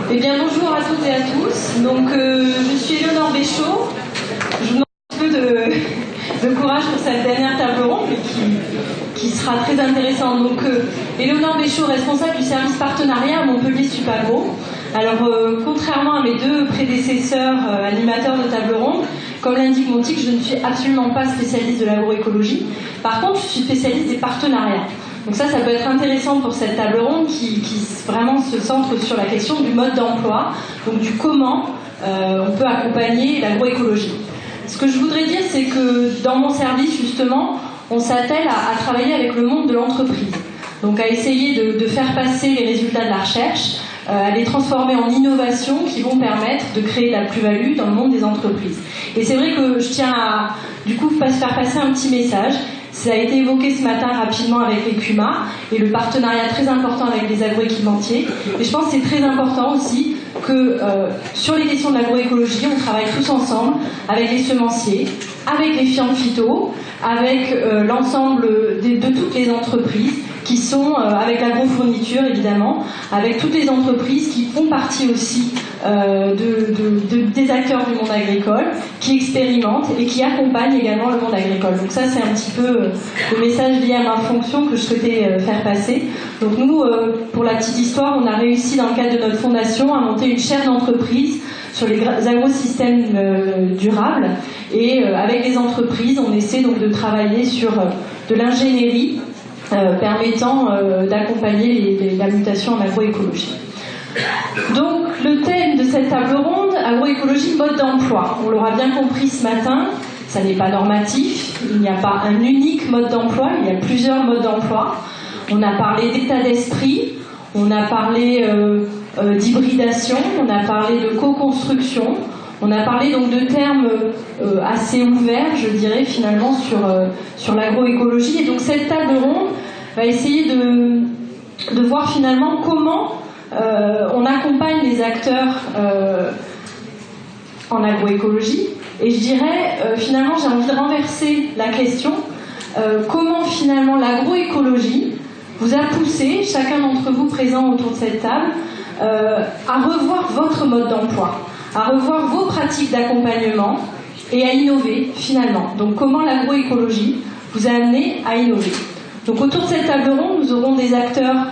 Eh bien, bonjour à toutes et à tous. Donc, je suis Éléonore Béchaud. Je vous demande un peu de courage pour cette dernière table ronde qui sera très intéressante. Donc, Éléonore Béchaud, responsable du service partenariat à Montpellier Supagro. Alors, contrairement à mes deux prédécesseurs animateurs de table ronde, comme l'indique mon titre, je ne suis absolument pas spécialiste de l'agroécologie. Par contre, je suis spécialiste des partenariats. Donc ça peut être intéressant pour cette table ronde qui vraiment se centre sur la question du mode d'emploi, donc du comment on peut accompagner l'agroécologie. Ce que je voudrais dire, c'est que dans mon service, justement, on s'attelle à travailler avec le monde de l'entreprise. Donc à essayer de faire passer les résultats de la recherche, à les transformer en innovations qui vont permettre de créer de la plus-value dans le monde des entreprises. Et c'est vrai que je tiens à, du coup, faire passer un petit message. Ça a été évoqué ce matin rapidement avec les CUMA et le partenariat très important avec les agroéquipementiers. Et je pense que c'est très important aussi que sur les questions de l'agroécologie, on travaille tous ensemble avec les semenciers, avec les firmes phyto, avec l'ensemble de toutes les entreprises qui sont, avec l'agrofourniture évidemment, avec toutes les entreprises qui font partie aussi des acteurs du monde agricole, qui expérimentent et qui accompagnent également le monde agricole. Donc ça, c'est un petit peu le message lié à ma fonction que je souhaitais faire passer. Donc nous, pour la petite histoire, on a réussi dans le cadre de notre fondation à monter une chaire d'entreprise sur les agrosystèmes durables. Et avec les entreprises, on essaie donc de travailler sur de l'ingénierie permettant d'accompagner la mutation en agroécologie. Donc le thème de cette table ronde, agroécologie, mode d'emploi. On l'aura bien compris ce matin, ça n'est pas normatif, il n'y a pas un unique mode d'emploi, il y a plusieurs modes d'emploi. On a parlé d'état d'esprit, on a parlé d'hybridation, on a parlé de co-construction, on a parlé donc de termes assez ouverts, je dirais, finalement, sur l'agroécologie. Et donc cette table ronde va essayer de voir finalement comment on accompagne les acteurs en agroécologie. Et je dirais, finalement, j'ai envie de renverser la question, comment finalement l'agroécologie vous a poussé, chacun d'entre vous présent autour de cette table, à revoir votre mode d'emploi, à revoir vos pratiques d'accompagnement et à innover finalement. Donc comment l'agroécologie vous a amené à innover. Donc autour de cette table ronde, nous aurons des acteurs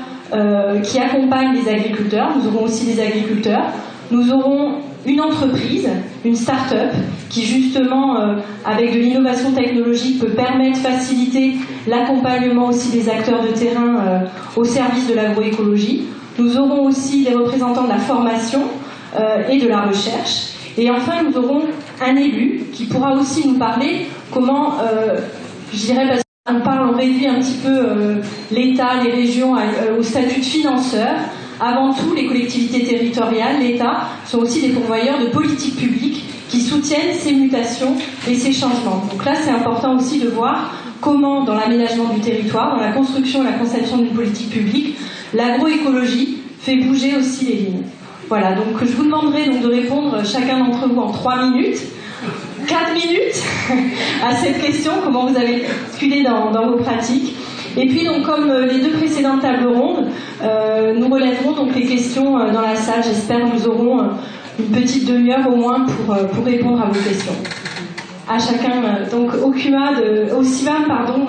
qui accompagnent les agriculteurs, nous aurons aussi des agriculteurs, nous aurons une entreprise, une start-up qui justement avec de l'innovation technologique peut permettre, faciliter l'accompagnement aussi des acteurs de terrain au service de l'agroécologie. Nous aurons aussi les représentants de la formation et de la recherche. Et enfin, nous aurons un élu qui pourra aussi nous parler comment, je dirais, parce qu'on réduit un petit peu l'État, les régions au statut de financeur. Avant tout, les collectivités territoriales, l'État, sont aussi des pourvoyeurs de politiques publiques qui soutiennent ces mutations et ces changements. Donc là, c'est important aussi de voir comment, dans l'aménagement du territoire, dans la construction et la conception d'une politique publique, l'agroécologie fait bouger aussi les lignes. Voilà, donc je vous demanderai donc de répondre chacun d'entre vous en 3 minutes, 4 minutes à cette question, comment vous avez basculé dans vos pratiques. Et puis donc comme les deux précédentes tables rondes, nous relèverons donc les questions dans la salle. J'espère que nous aurons une petite demi-heure au moins pour répondre à vos questions. À chacun, donc au CIVAM, pardon.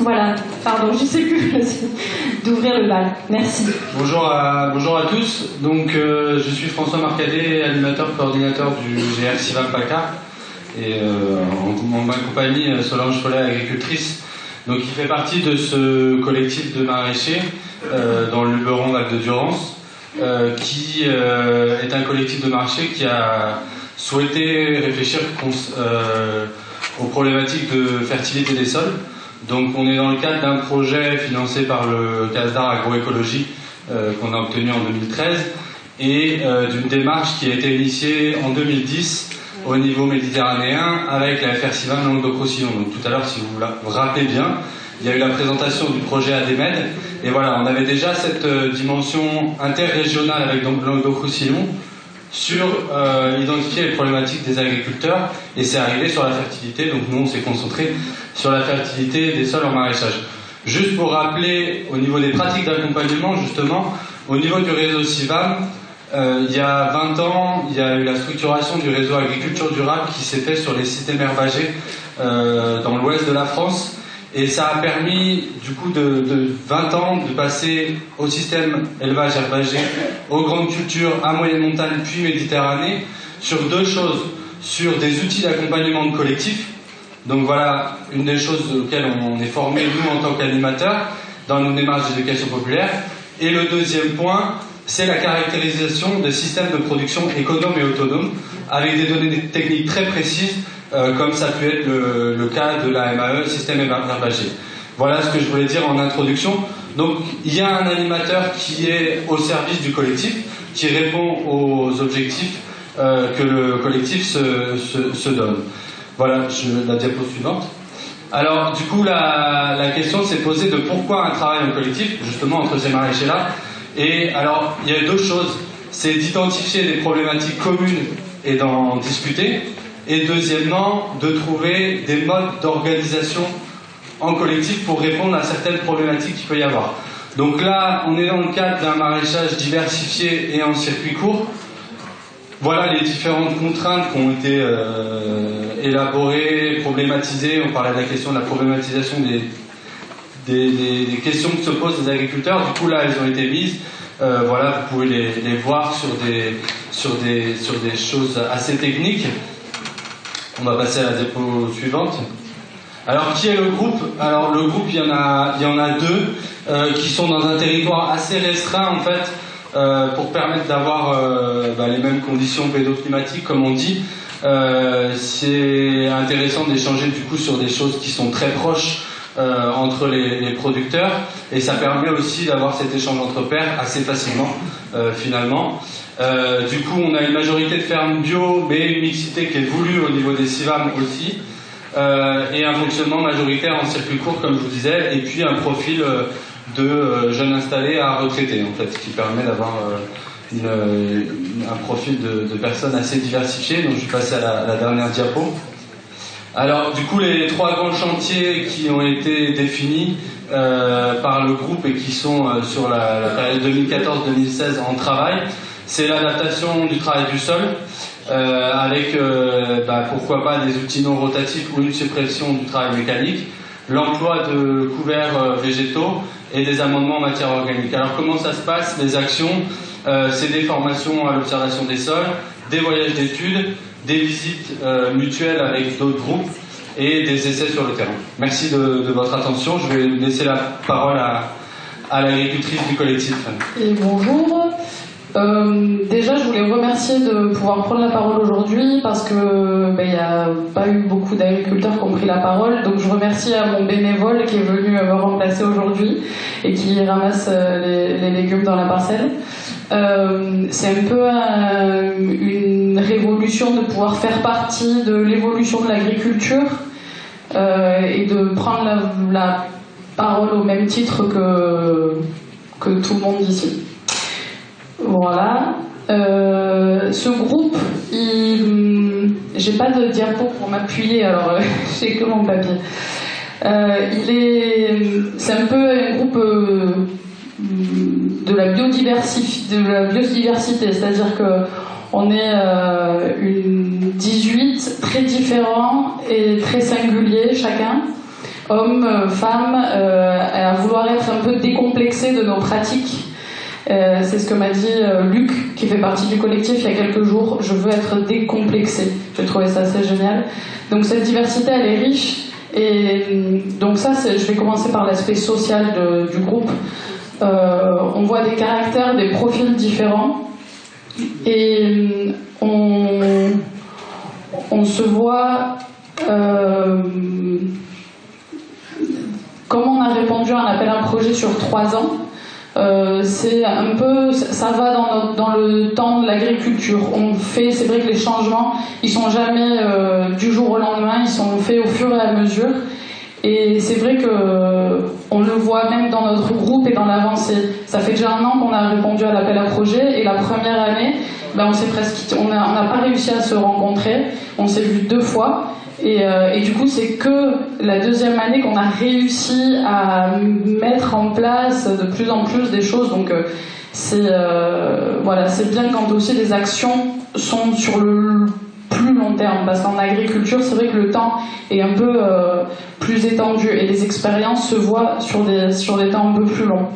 Voilà, pardon, je ne sais plus d'ouvrir le bal. Merci. Bonjour à tous. Donc, je suis François Marcadet, animateur coordinateur du GR CIVAM PACA. Et en ma compagnie, Solange Follet, agricultrice, donc, qui fait partie de ce collectif de maraîchers dans le Luberon Val de Durance, qui est un collectif de maraîchers qui a souhaité réfléchir aux problématiques de fertilité des sols. Donc on est dans le cadre d'un projet financé par le CASDAR agroécologie qu'on a obtenu en 2013 et d'une démarche qui a été initiée en 2010 au niveau méditerranéen avec la FR CIVAM Languedoc-Roussillon. Donc tout à l'heure, si vous vous rappelez bien, il y a eu la présentation du projet ADEMED et voilà, on avait déjà cette dimension interrégionale avec Languedoc-Roussillon sur identifier les problématiques des agriculteurs et c'est arrivé sur la fertilité. Donc nous on s'est concentré sur la fertilité des sols en maraîchage. Juste pour rappeler au niveau des pratiques d'accompagnement, justement au niveau du réseau CIVAM, Il y a 20 ans, il y a eu la structuration du réseau agriculture durable qui s'est fait sur les sites émerbagés dans l'ouest de la France. Et ça a permis, du coup, de 20 ans, de passer au système élevage herbagé, aux grandes cultures, à moyenne montagne, puis Méditerranée, sur deux choses. Sur des outils d'accompagnement de collectif. Donc voilà, une des choses auxquelles on est formé, nous, en tant qu'animateurs, dans nos démarches d'éducation populaire. Et le deuxième point, c'est la caractérisation de systèmes de production économes et autonomes, avec des données techniques très précises, comme ça peut être le cas de la MAE, système herbagé. Voilà ce que je voulais dire en introduction. Donc il y a un animateur qui est au service du collectif, qui répond aux objectifs que le collectif se donne. Voilà, la diapo suivante. Alors du coup la question s'est posée de pourquoi un travail en collectif, justement entre ces maraîchers-là. Et alors il y a deux choses, c'est d'identifier des problématiques communes et d'en discuter. Et deuxièmement, de trouver des modes d'organisation en collectif pour répondre à certaines problématiques qu'il peut y avoir. Donc là, on est dans le cadre d'un maraîchage diversifié et en circuit court. Voilà les différentes contraintes qui ont été élaborées, problématisées. On parlait de la question de la problématisation des questions que se posent les agriculteurs. Du coup, là, elles ont été mises. Voilà, vous pouvez les voir sur des choses assez techniques. On va passer à la diapo suivante. Alors, qui est le groupe? Alors, le groupe, il y en a deux qui sont dans un territoire assez restreint, en fait, pour permettre d'avoir les mêmes conditions pédoclimatiques, comme on dit. C'est intéressant d'échanger, du coup, sur des choses qui sont très proches entre les producteurs, et ça permet aussi d'avoir cet échange entre pairs assez facilement, finalement. Du coup, on a une majorité de fermes bio, mais une mixité qui est voulue au niveau des CIVAM aussi, et un fonctionnement majoritaire en circuit court, comme je vous disais, et puis un profil de jeunes installés à retraités, en fait, qui permet d'avoir un profil de personnes assez diversifiées. Donc, je vais passer à la dernière diapo. Alors, du coup, les trois grands chantiers qui ont été définis par le groupe et qui sont sur la période 2014-2016 en travail, c'est l'adaptation du travail du sol, avec pourquoi pas des outils non rotatifs ou une suppression du travail mécanique, l'emploi de couverts végétaux et des amendements en matière organique. Alors comment ça se passe? Les actions, c'est des formations à l'observation des sols, des voyages d'études, des visites mutuelles avec d'autres groupes et des essais sur le terrain. Merci de votre attention. Je vais laisser la parole à l'agricultrice du collectif. Et bonjour. Déjà, je voulais remercier de pouvoir prendre la parole aujourd'hui parce que il n'y a pas eu beaucoup d'agriculteurs qui ont pris la parole. Donc, je remercie à mon bénévole qui est venu me remplacer aujourd'hui et qui ramasse les légumes dans la parcelle. C'est un peu une révolution de pouvoir faire partie de l'évolution de l'agriculture et de prendre la parole au même titre que tout le monde ici. Voilà. Ce groupe, j'ai pas de diapo pour m'appuyer, alors j'ai que mon papier. C'est un peu un groupe de la biodiversité, c'est-à-dire que on est 18 très différents et très singuliers chacun, hommes, femmes, à vouloir être un peu décomplexés de nos pratiques. C'est ce que m'a dit Luc, qui fait partie du collectif il y a quelques jours. Je veux être décomplexé. J'ai trouvé ça assez génial. Donc cette diversité, elle est riche. Et donc ça, je vais commencer par l'aspect social du groupe. On voit des caractères, des profils différents. Et on se voit... comment on a répondu à un appel à un projet sur 3 ans. C'est un peu, ça va dans le temps de l'agriculture. C'est vrai que les changements, ils sont jamais du jour au lendemain, ils sont faits au fur et à mesure. Et c'est vrai que on le voit même dans notre groupe et dans l'avancée. Ça fait déjà 1 an qu'on a répondu à l'appel à projet, et la première année, on n'a pas réussi à se rencontrer. On s'est vu 2 fois. Et du coup, c'est que la 2e année qu'on a réussi à mettre en place de plus en plus des choses. Donc, voilà, c'est bien quand aussi les actions sont sur le plus long terme, parce qu'en agriculture, c'est vrai que le temps est un peu plus étendu et les expériences se voient sur des temps un peu plus longs.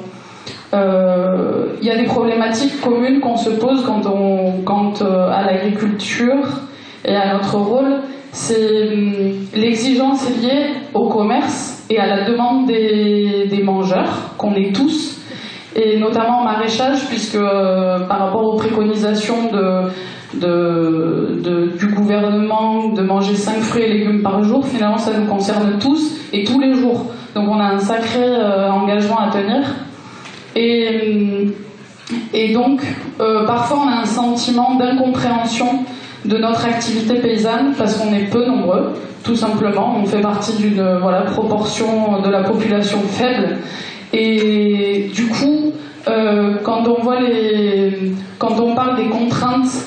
Il y a des problématiques communes qu'on se pose quant à l'agriculture et à notre rôle. C'est l'exigence liée au commerce et à la demande des mangeurs, qu'on est tous, et notamment en maraîchage, puisque par rapport aux préconisations du gouvernement de manger 5 fruits et légumes par jour, finalement ça nous concerne tous et tous les jours. Donc on a un sacré engagement à tenir. Et donc parfois on a un sentiment d'incompréhension de notre activité paysanne parce qu'on est peu nombreux, tout simplement. On fait partie d'une proportion de la population faible. Et du coup, quand on parle des contraintes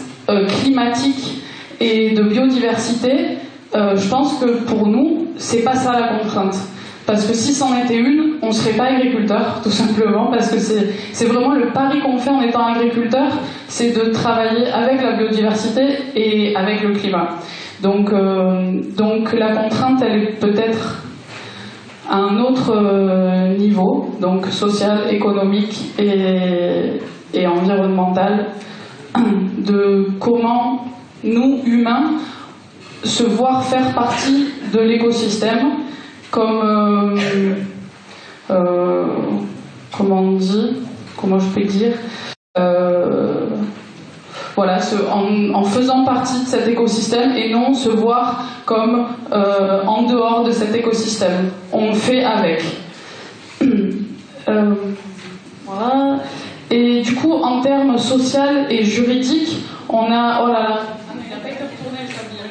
climatiques et de biodiversité, je pense que pour nous, c'est pas ça la contrainte. Parce que si c'en était une, on serait pas agriculteur, tout simplement, parce que c'est vraiment le pari qu'on fait en étant agriculteur, c'est de travailler avec la biodiversité et avec le climat. Donc la contrainte, elle est peut-être à un autre niveau, donc social, économique et environnemental, de comment nous, humains, se voir faire partie de l'écosystème, comme comment je peux dire, voilà, en faisant partie de cet écosystème et non se voir comme en dehors de cet écosystème. On fait avec. Voilà. Et du coup, en termes social et juridiques, on a... Oh là là. Il n'a pas été retourné, le tablier.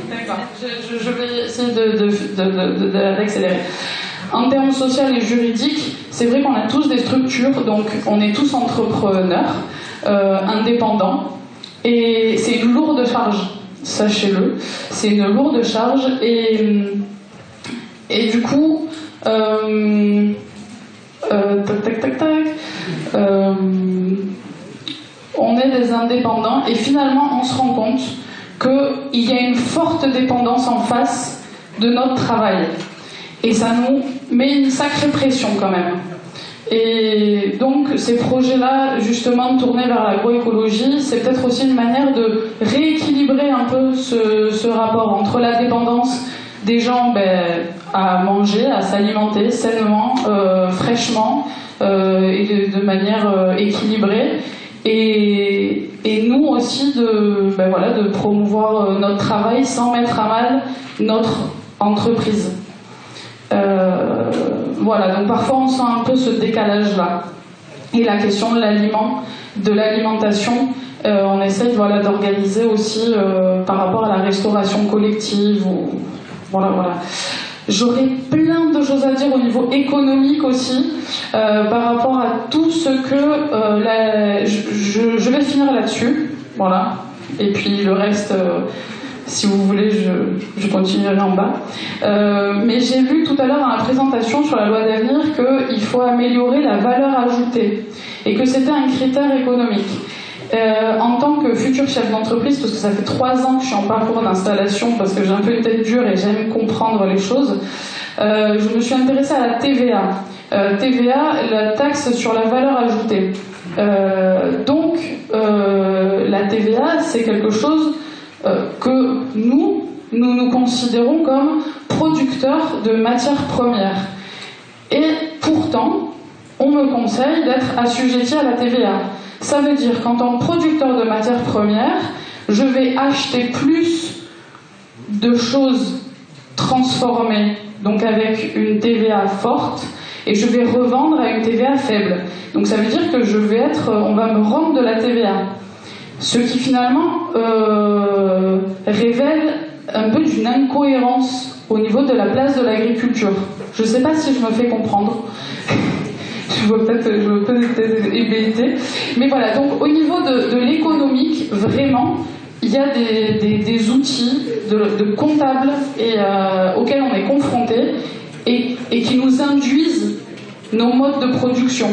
D'accord. Je vais essayer d'accélérer. En termes social et juridiques, c'est vrai qu'on a tous des structures, donc on est tous entrepreneurs, indépendants, et c'est une lourde charge, sachez-le. C'est une lourde charge, et du coup, on est des indépendants, et finalement on se rend compte qu'il y a une forte dépendance en face de notre travail. Et ça nous met une sacrée pression quand même. Et donc ces projets-là, justement tournés vers l'agroécologie, c'est peut-être aussi une manière de rééquilibrer un peu ce rapport entre la dépendance des gens à manger, à s'alimenter sainement, fraîchement et de manière équilibrée. Et nous aussi de promouvoir notre travail sans mettre à mal notre entreprise. Voilà, donc parfois on sent un peu ce décalage-là. Et la question de l'alimentation, on essaye d'organiser aussi par rapport à la restauration collective. Voilà. J'aurais plein de choses à dire au niveau économique aussi, par rapport à tout ce que... je vais finir là-dessus, voilà. Et puis le reste... si vous voulez, je continuerai en bas. Mais j'ai vu tout à l'heure dans la présentation sur la loi d'avenir qu'il faut améliorer la valeur ajoutée et que c'était un critère économique. En tant que futur chef d'entreprise, parce que ça fait 3 ans que je suis en parcours d'installation, parce que j'ai un peu une tête dure et j'aime comprendre les choses, je me suis intéressée à la TVA. TVA, la taxe sur la valeur ajoutée. Donc, la TVA, c'est quelque chose que nous considérons comme producteurs de matières premières. Et pourtant, on me conseille d'être assujetti à la TVA. Ça veut dire qu'en tant que producteur de matières premières, je vais acheter plus de choses transformées, donc avec une TVA forte, et je vais revendre à une TVA faible. Donc ça veut dire que on va me rendre de la TVA. Ce qui finalement révèle un peu d'une incohérence au niveau de la place de l'agriculture. Je ne sais pas si je me fais comprendre. je veux peut-être ébéiter. Mais voilà, donc au niveau de l'économique, vraiment, il y a des outils de comptables auxquels on est confronté et qui nous induisent nos modes de production.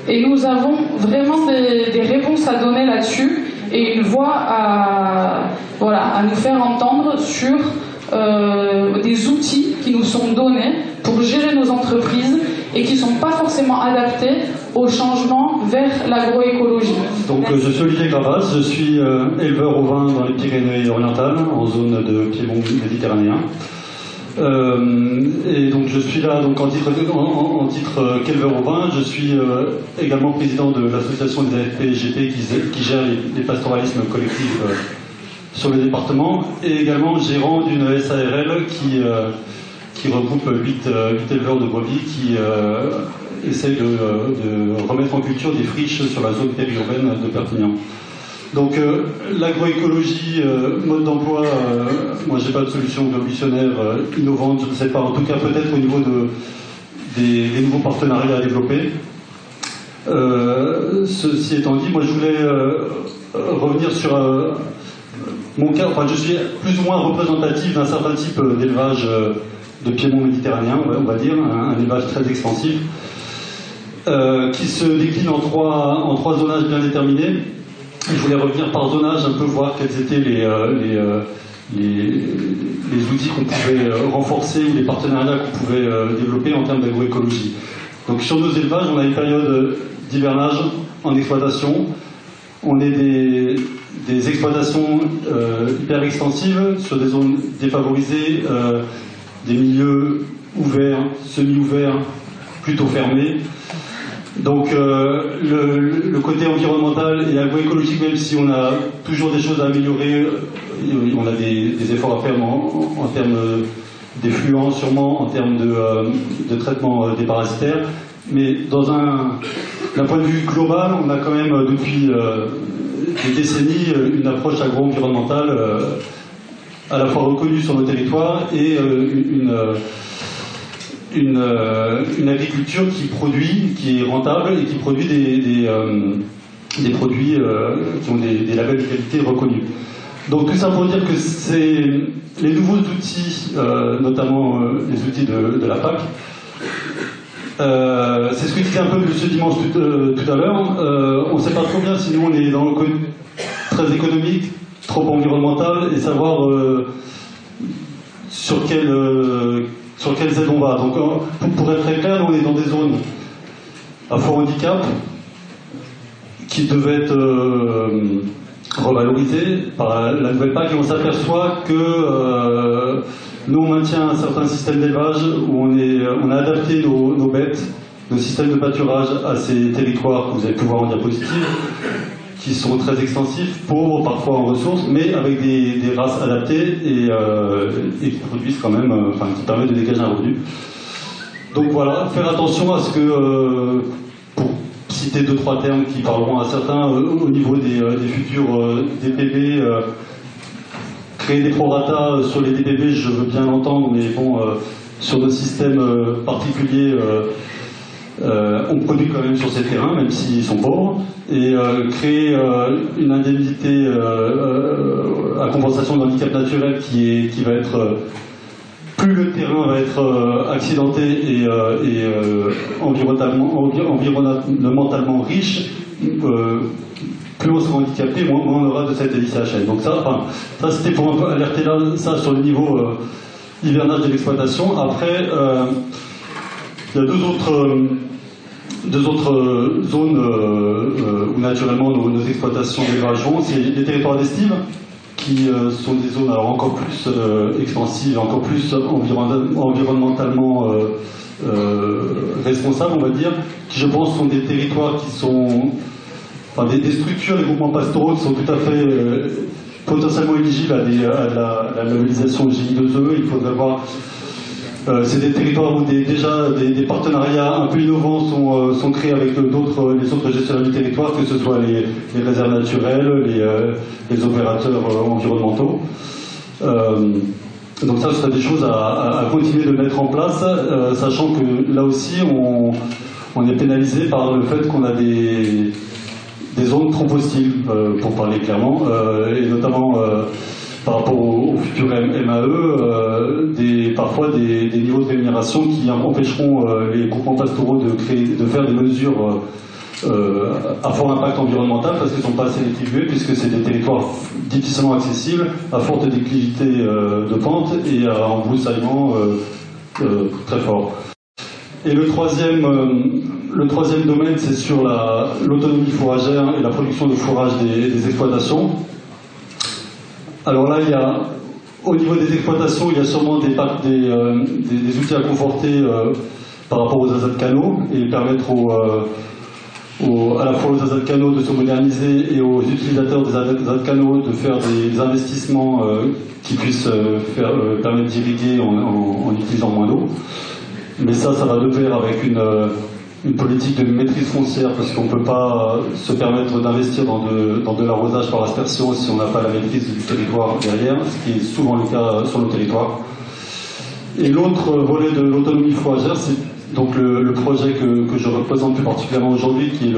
Et nous avons vraiment des réponses à donner là-dessus et une voix à nous faire entendre sur des outils qui nous sont donnés pour gérer nos entreprises et qui ne sont pas forcément adaptés au changement vers l'agroécologie. Donc je suis Olivier Gravas, je suis éleveur au vin dans les Pyrénées-Orientales, en zone de Piémont méditerranéen. Et donc je suis là donc en titre qu'éleveur au vin. Je suis également président de l'association des AFP-GP qui gère les pastoralismes collectifs sur le département, et également gérant d'une SARL qui regroupe 8 éleveurs de brebis qui essayent de remettre en culture des friches sur la zone périurbaine de Perpignan. Donc l'agroécologie, mode d'emploi, moi j'ai pas de solution révolutionnaire innovante, je ne sais pas, en tout cas peut-être au niveau des nouveaux partenariats à développer. Ceci étant dit, moi je voulais revenir sur mon cas, enfin je suis plus ou moins représentatif d'un certain type d'élevage de Piémont méditerranéen, on va dire, un élevage très extensif, qui se décline en trois zonages bien déterminés. Je voulais revenir par zonage, un peu voir quels étaient les outils qu'on pouvait renforcer ou les partenariats qu'on pouvait développer en termes d'agroécologie. Donc sur nos élevages, on a une période d'hivernage en exploitation. On est des exploitations hyper extensives sur des zones défavorisées, des milieux ouverts, semi-ouverts, plutôt fermés. Donc le côté environnemental et agroécologique, même si on a toujours des choses à améliorer, on a des efforts à faire en termes d'effluents sûrement, en termes de traitement des parasitaires, mais d'un point de vue global, on a quand même depuis des décennies une approche agro-environnementale à la fois reconnue sur nos territoires et une agriculture qui est rentable et qui produit des produits qui ont des labels de qualité reconnus. Donc tout ça pour dire que c'est les nouveaux outils, notamment les outils de la PAC, c'est ce que disait un peu M. Dimanche tout à l'heure. On ne sait pas trop bien si nous on est dans le côté très économique, trop environnemental, et savoir sur quelles aides on va. Donc pour être très clair, on est dans des zones à fort handicap qui devaient être revalorisées par la nouvelle PAC, et on s'aperçoit que nous on maintient un certain système d'élevage où on a adapté nos bêtes, nos systèmes de pâturage à ces territoires que vous allez pouvoir en diapositive, qui sont très extensifs, pauvres parfois en ressources, mais avec des races adaptées et qui produisent quand même, qui permettent de dégager un revenu. Donc voilà, faire attention à ce que, pour citer 2-3 termes qui parleront à certains, au niveau des futurs DPB, créer des prorata sur les DPB, je veux bien l'entendre, mais bon, sur nos systèmes particuliers, on produit quand même sur ces terrains, même s'ils sont pauvres, et créer une indemnité à compensation de handicap naturel qui va être, plus le terrain va être accidenté et environnementalement riche, plus on sera handicapé, moins on aura de cette LICHN. Donc ça c'était pour un peu alerter là, ça sur le niveau hivernage de l'exploitation. Après, il y a deux autres zones où naturellement nos exploitations d'élevage vont, c'est les territoires d'estive, qui sont des zones alors encore plus expansives, encore plus environnementalement responsables, on va dire, qui je pense sont des territoires qui sont, des structures, des groupements pastoraux qui sont tout à fait potentiellement éligibles à la labellisation GI2E. Il faudrait voir. C'est des territoires où déjà des partenariats un peu innovants sont créés avec les autres gestionnaires du territoire, que ce soit les réserves naturelles, les opérateurs environnementaux. Donc ça, ce serait des choses à continuer de mettre en place, sachant que là aussi, on est pénalisé par le fait qu'on a des zones trop hostiles, pour parler clairement, et notamment par rapport au futur MAE, parfois des niveaux de rémunération qui empêcheront les groupements pastoraux de faire des mesures à fort impact environnemental parce qu'ils ne sont pas assez rétribués puisque c'est des territoires difficilement accessibles, à forte déclivité de pente et à embroussaillement très fort. Et le troisième domaine, c'est sur l'autonomie fourragère et la production de fourrage des exploitations. Alors là, au niveau des exploitations, il y a sûrement des outils à conforter par rapport aux AZCano et permettre à la fois aux AZCano de se moderniser et aux utilisateurs des AZCano de faire des investissements qui puissent permettre d'irriguer en utilisant moins d'eau. Mais ça va de pair avec une politique de maîtrise foncière parce qu'on ne peut pas se permettre d'investir dans de l'arrosage par aspersion si on n'a pas la maîtrise du territoire derrière, ce qui est souvent le cas sur le territoire. Et l'autre volet de l'autonomie fourragère, c'est donc le projet que je représente plus particulièrement aujourd'hui, qui est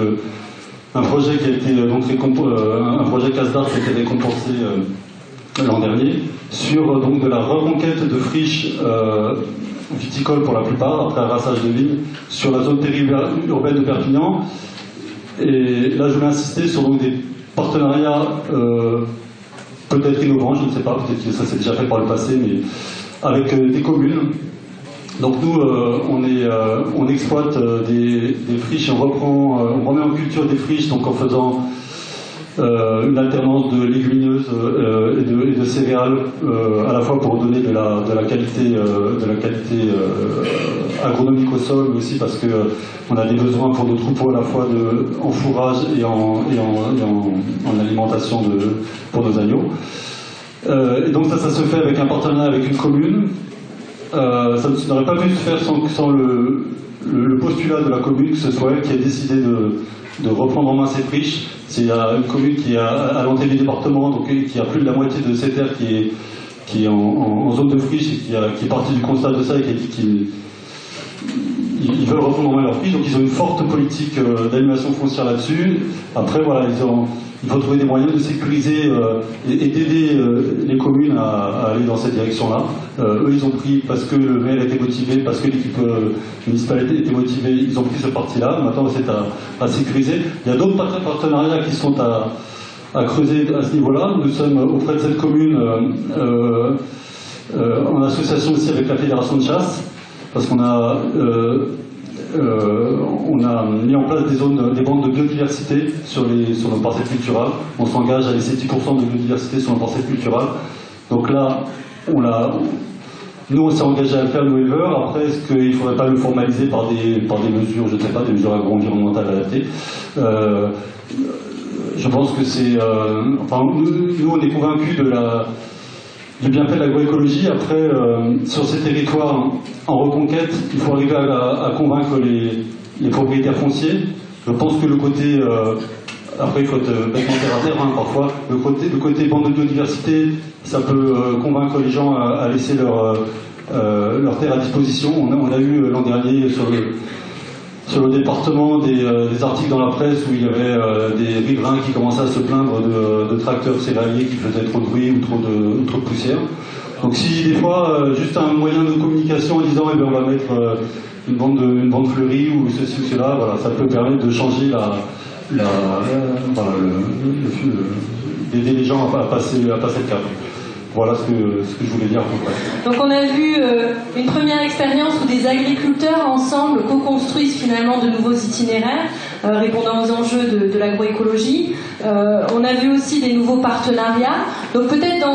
un projet qui a été un projet CASDAR qui a été récompensé l'an dernier sur donc de la reconquête de friches viticoles pour la plupart, après un rassage de vignes, sur la zone périurbaine de Perpignan. Et là, je voulais insister sur donc, des partenariats peut-être innovants, je ne sais pas, peut-être que ça s'est déjà fait par le passé, mais avec des communes. Donc nous, on exploite des friches et on remet en culture des friches donc en faisant une alternance de légumineuses et de céréales, à la fois pour donner de la qualité agronomique au sol, mais aussi parce qu'on a des besoins pour nos troupeaux à la fois en fourrage et en alimentation pour nos agneaux. Et donc ça se fait avec un partenariat avec une commune. Ça n'aurait pas pu se faire sans le postulat de la commune, que ce soit elle qui a décidé de reprendre en main ses friches. C'est une commune qui est à l'entrée du département, donc qui a plus de la moitié de ses terres qui est en zone de friche et qui est partie du constat de ça et qui a dit qu'ils veulent reprendre en main leurs friches. Donc ils ont une forte politique d'animation foncière là-dessus. Après, voilà, il faut trouver des moyens de sécuriser et d'aider les communes à aller dans cette direction-là. Eux, ils ont pris, parce que le maire était motivé, parce que l'équipe municipale était motivée, ils ont pris cette partie-là. Maintenant, c'est à sécuriser. Il y a d'autres partenariats qui sont à creuser à ce niveau-là. Nous sommes auprès de cette commune en association aussi avec la Fédération de chasse, parce qu'on a mis en place des bandes de biodiversité sur nos parcelles culturales. On s'engage à laisser 10% de biodiversité sur nos parcelles culturales. Donc là, nous on s'est engagé à le faire, nos éleveurs. Après, est-ce qu'il ne faudrait pas le formaliser par des mesures, je ne sais pas, des mesures agro-environnementales adaptées? Je pense que c'est... enfin, nous on est convaincus du bienfait de l'agroécologie. Après, sur ces territoires en reconquête, il faut arriver à convaincre les propriétaires fonciers. Je pense que le côté... après, il faut être bêtement terre à terre, parfois. Le côté bande de biodiversité, ça peut convaincre les gens à laisser leur terre à disposition. On a eu l'an dernier sur le département des articles dans la presse où il y avait des riverains qui commençaient à se plaindre de tracteurs céréaliers qui faisaient trop de bruit ou trop de poussière. Donc si des fois, juste un moyen de communication en disant eh bien, on va mettre une bande fleurie ou ceci ou cela, voilà, ça peut permettre de changer d'aider les gens à passer le cap. Voilà ce que je voulais dire. Donc on a vu une première expérience où des agriculteurs ensemble co-construisent finalement de nouveaux itinéraires répondant aux enjeux de l'agroécologie. On a vu aussi des nouveaux partenariats. Donc peut-être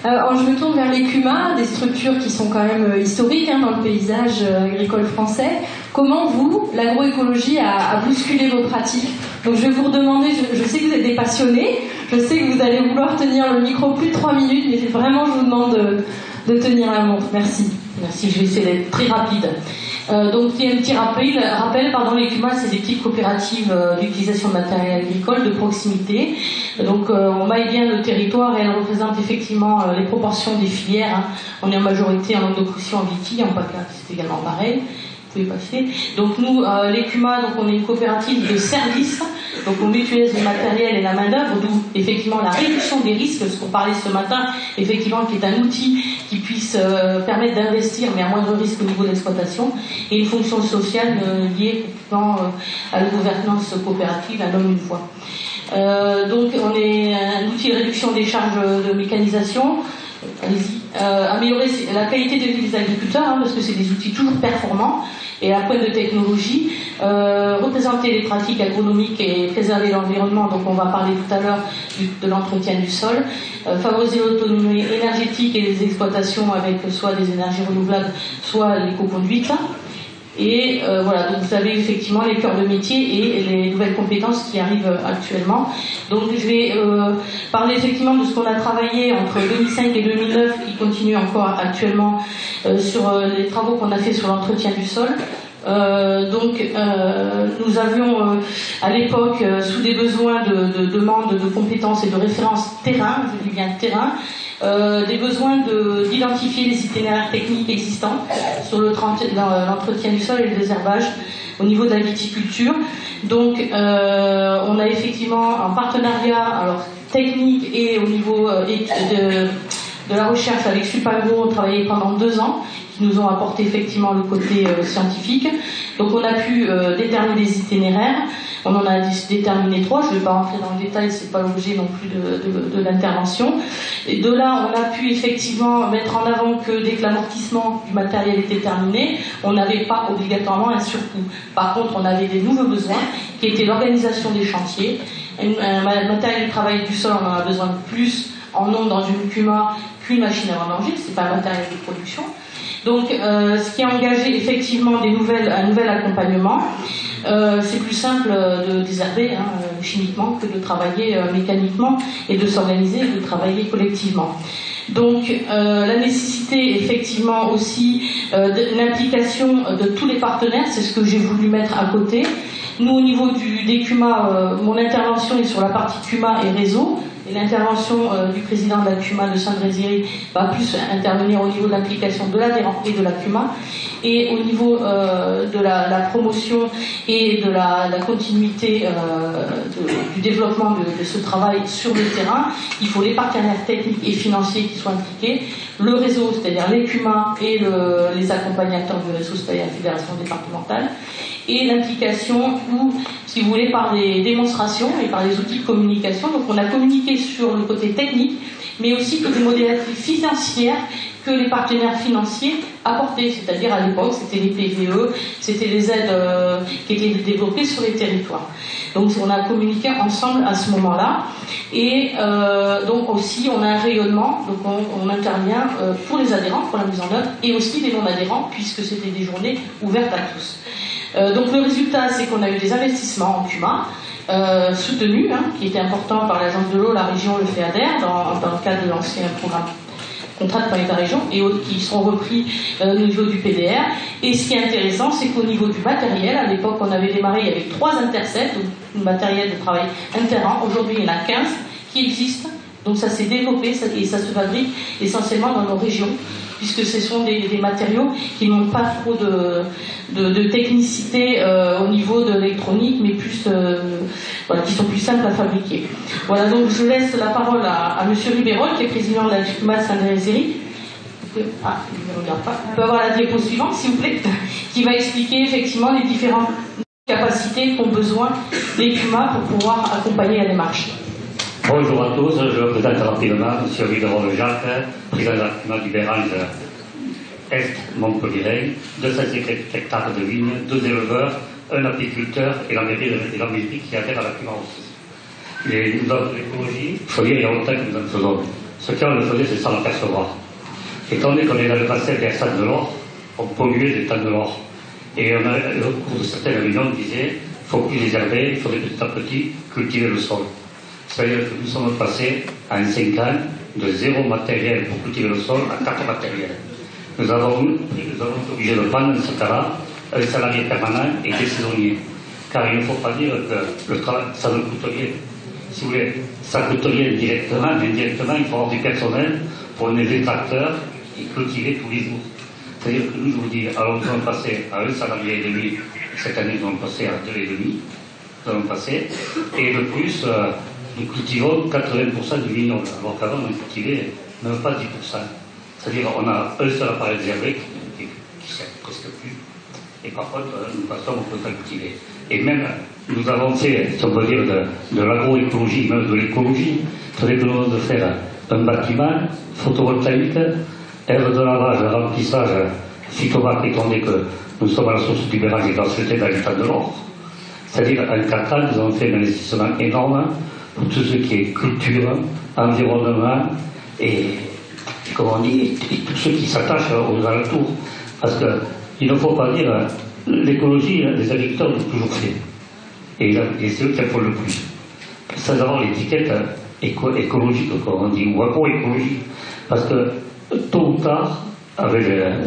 je me tourne vers les CUMA, des structures qui sont quand même historiques dans le paysage agricole français. Comment vous, l'agroécologie, a bousculé vos pratiques? Donc je vais vous redemander, je sais que vous êtes des passionnés, je sais que vous allez vouloir tenir le micro plus de 3 minutes, mais vraiment je vous demande de tenir la montre. Merci. Merci, je vais essayer d'être très rapide. Donc il y a un petit rappel, les CUMA, c'est des petites coopératives d'utilisation de matériel agricole de proximité. Donc on maille bien le territoire et elles représentent effectivement les proportions des filières. On est en majorité en Languedoc-Roussillon, en Vitie, en PACA, c'est également pareil. Vous pouvez passer. Donc nous, les CUMA, donc on est une coopérative de services Donc on mutualise le matériel et la main-d'œuvre, d'où effectivement la réduction des risques, ce qu'on parlait ce matin, effectivement, qui est un outil qui puisse permettre d'investir, mais à moindre risque au niveau de l'exploitation, et une fonction sociale liée à la gouvernance coopérative, un homme une fois. Donc on est un outil de réduction des charges de mécanisation. Allez-y. Améliorer la qualité de vie des agriculteurs, parce que c'est des outils toujours performants et à pointe de technologie. Représenter les pratiques agronomiques et préserver l'environnement, donc on va parler tout à l'heure de l'entretien du sol. Favoriser l'autonomie énergétique et les exploitations avec soit des énergies renouvelables, soit l'éco-conduite. Et voilà, donc vous avez effectivement les cœurs de métier et les nouvelles compétences qui arrivent actuellement. Donc je vais parler effectivement de ce qu'on a travaillé entre 2005 et 2009, qui continue encore actuellement sur les travaux qu'on a fait sur l'entretien du sol. Nous avions à l'époque, sous des besoins de demande de compétences et de références terrain, je dis bien terrain, des besoins d'identifier les itinéraires techniques existants sur l'entretien du sol et le désherbage au niveau de la viticulture. Donc on a effectivement un partenariat alors, technique et au niveau de la recherche avec Supagro, travaillé pendant 2 ans, qui nous ont apporté effectivement le côté scientifique. Donc on a pu déterminer des itinéraires, on en a déterminé 3, je ne vais pas rentrer dans le détail, c'est pas l'objet non plus de l'intervention. Et de là, on a pu effectivement mettre en avant que dès que l'amortissement du matériel était terminé, on n'avait pas obligatoirement un surcoût. Par contre, on avait des nouveaux besoins, qui étaient l'organisation des chantiers, un matériel de travail du sol, on en a besoin de plus en nombre dans une CUMA qu'une machine à vendanger, c'est pas un matériel de production. Donc, ce qui a engagé effectivement un nouvel accompagnement, c'est plus simple de désherber chimiquement que de travailler mécaniquement et de s'organiser et de travailler collectivement. Donc, la nécessité effectivement aussi l'implication de tous les partenaires, c'est ce que j'ai voulu mettre à côté. Nous, au niveau des CUMA, mon intervention est sur la partie CUMA et réseau. Et l'intervention du président de la CUMA de Saint-Brézéry va plus intervenir au niveau de l'implication de l'adhérent et de la CUMA. Et au niveau de la promotion et de la continuité du développement de ce travail sur le terrain, il faut les partenaires techniques et financiers qui soient impliqués, le réseau, c'est-à-dire les CUMA et les accompagnateurs du réseau, c'est-à-dire la fédération départementale, et l'implication, ou si vous voulez, par des démonstrations et par des outils de communication. Donc on a communiqué sur le côté technique, mais aussi que des modalités financières que les partenaires financiers apportaient, c'est-à-dire à l'époque c'était les PVE, c'était les aides qui étaient développées sur les territoires. Donc on a communiqué ensemble à ce moment-là, et donc aussi on a un rayonnement, donc on intervient pour les adhérents, pour la mise en œuvre, et aussi des non-adhérents, puisque c'était des journées ouvertes à tous. Donc le résultat, c'est qu'on a eu des investissements en CUMA soutenus, qui étaient importants par l'agence de l'eau, la région, le FEADER, dans le cadre de l'ancien programme contrat de Paris région, et autres qui seront repris au niveau du PDR. Et ce qui est intéressant, c'est qu'au niveau du matériel, à l'époque on avait démarré, il y avait 3 intercepts, donc matériel de travail interrang. Aujourd'hui il y en a 15 qui existent, donc ça s'est développé et ça se fabrique essentiellement dans nos régions, puisque ce sont des matériaux qui n'ont pas trop de technicité au niveau de l'électronique, mais plus voilà, qui sont plus simples à fabriquer. Voilà, donc je laisse la parole à Monsieur Ribérol, qui est président de la CUMA Saint-Brézéry. Ah, il ne regarde pas. On peut avoir la diapo suivante, s'il vous plaît, qui va expliquer effectivement les différentes capacités qu'ont besoin les CUMA pour pouvoir accompagner la démarche. Bonjour à tous, je me présente rapidement M. Ribérol Jacques, président de la CUMA du Bérange Est Montpellier, 250 hectares de vignes, 2 éleveurs, un apiculteur et la mairie qui adhère à la CUMA aussi. Et nous avons l'écologie, il faut dire, il y a longtemps que nous en faisons. Ce qu'on le faisait, c'est sans l'apercevoir. Étant donné qu'on est dans le bassin des stades de l'or, on polluait des temps de l'or. Et on a, au cours de certaines réunions, on disait, il ne faut plus désherber, il faudrait petit à petit cultiver le sol. C'est-à-dire que nous sommes passés en 5 ans de 0 matériel pour cultiver le sol à 4 matériels. Nous avons été obligés de prendre dans ce cas-là un salarié permanent et des saisonniers. Car il ne faut pas dire que le travail, ça ne coûte rien. Si vous voulez, ça coûte rien directement, mais indirectement, il faut avoir du personnel pour élever les tracteurs et cultiver tous les jours. C'est-à-dire que nous, je vous dis, alors nous sommes passés à un salarié et demi, cette année nous sommes passés à 2,5. nous allons passer. Et de plus, nous cultivons 80% du vignoble, alors qu'avant on cultivait même pas 10%. C'est-à-dire on a un seul appareil réservé qui ne sert presque plus. Et par contre, nous passons, on peut pas cultiver. Et même, nous avons fait, si on peut dire, de l'agroécologie, même de l'écologie. C'est-à-dire que nous allons faire un bâtiment photovoltaïque, aire de lavage, remplissage, phytomac, étant donné que nous sommes à la source du Béran et dans ce dans l'état de l'Or. C'est-à-dire, en 4 ans, nous avons fait un investissement énorme pour tout ce qui est culture, environnement et comme on dit, et tout ce qui s'attache aux alentours. Parce qu'il ne faut pas dire, l'écologie, les agriculteurs l'ont toujours fait. Et c'est eux qui en font le plus. Sans avoir l'étiquette écologique, comme on dit, ou agroécologique. Parce que tôt ou tard, avec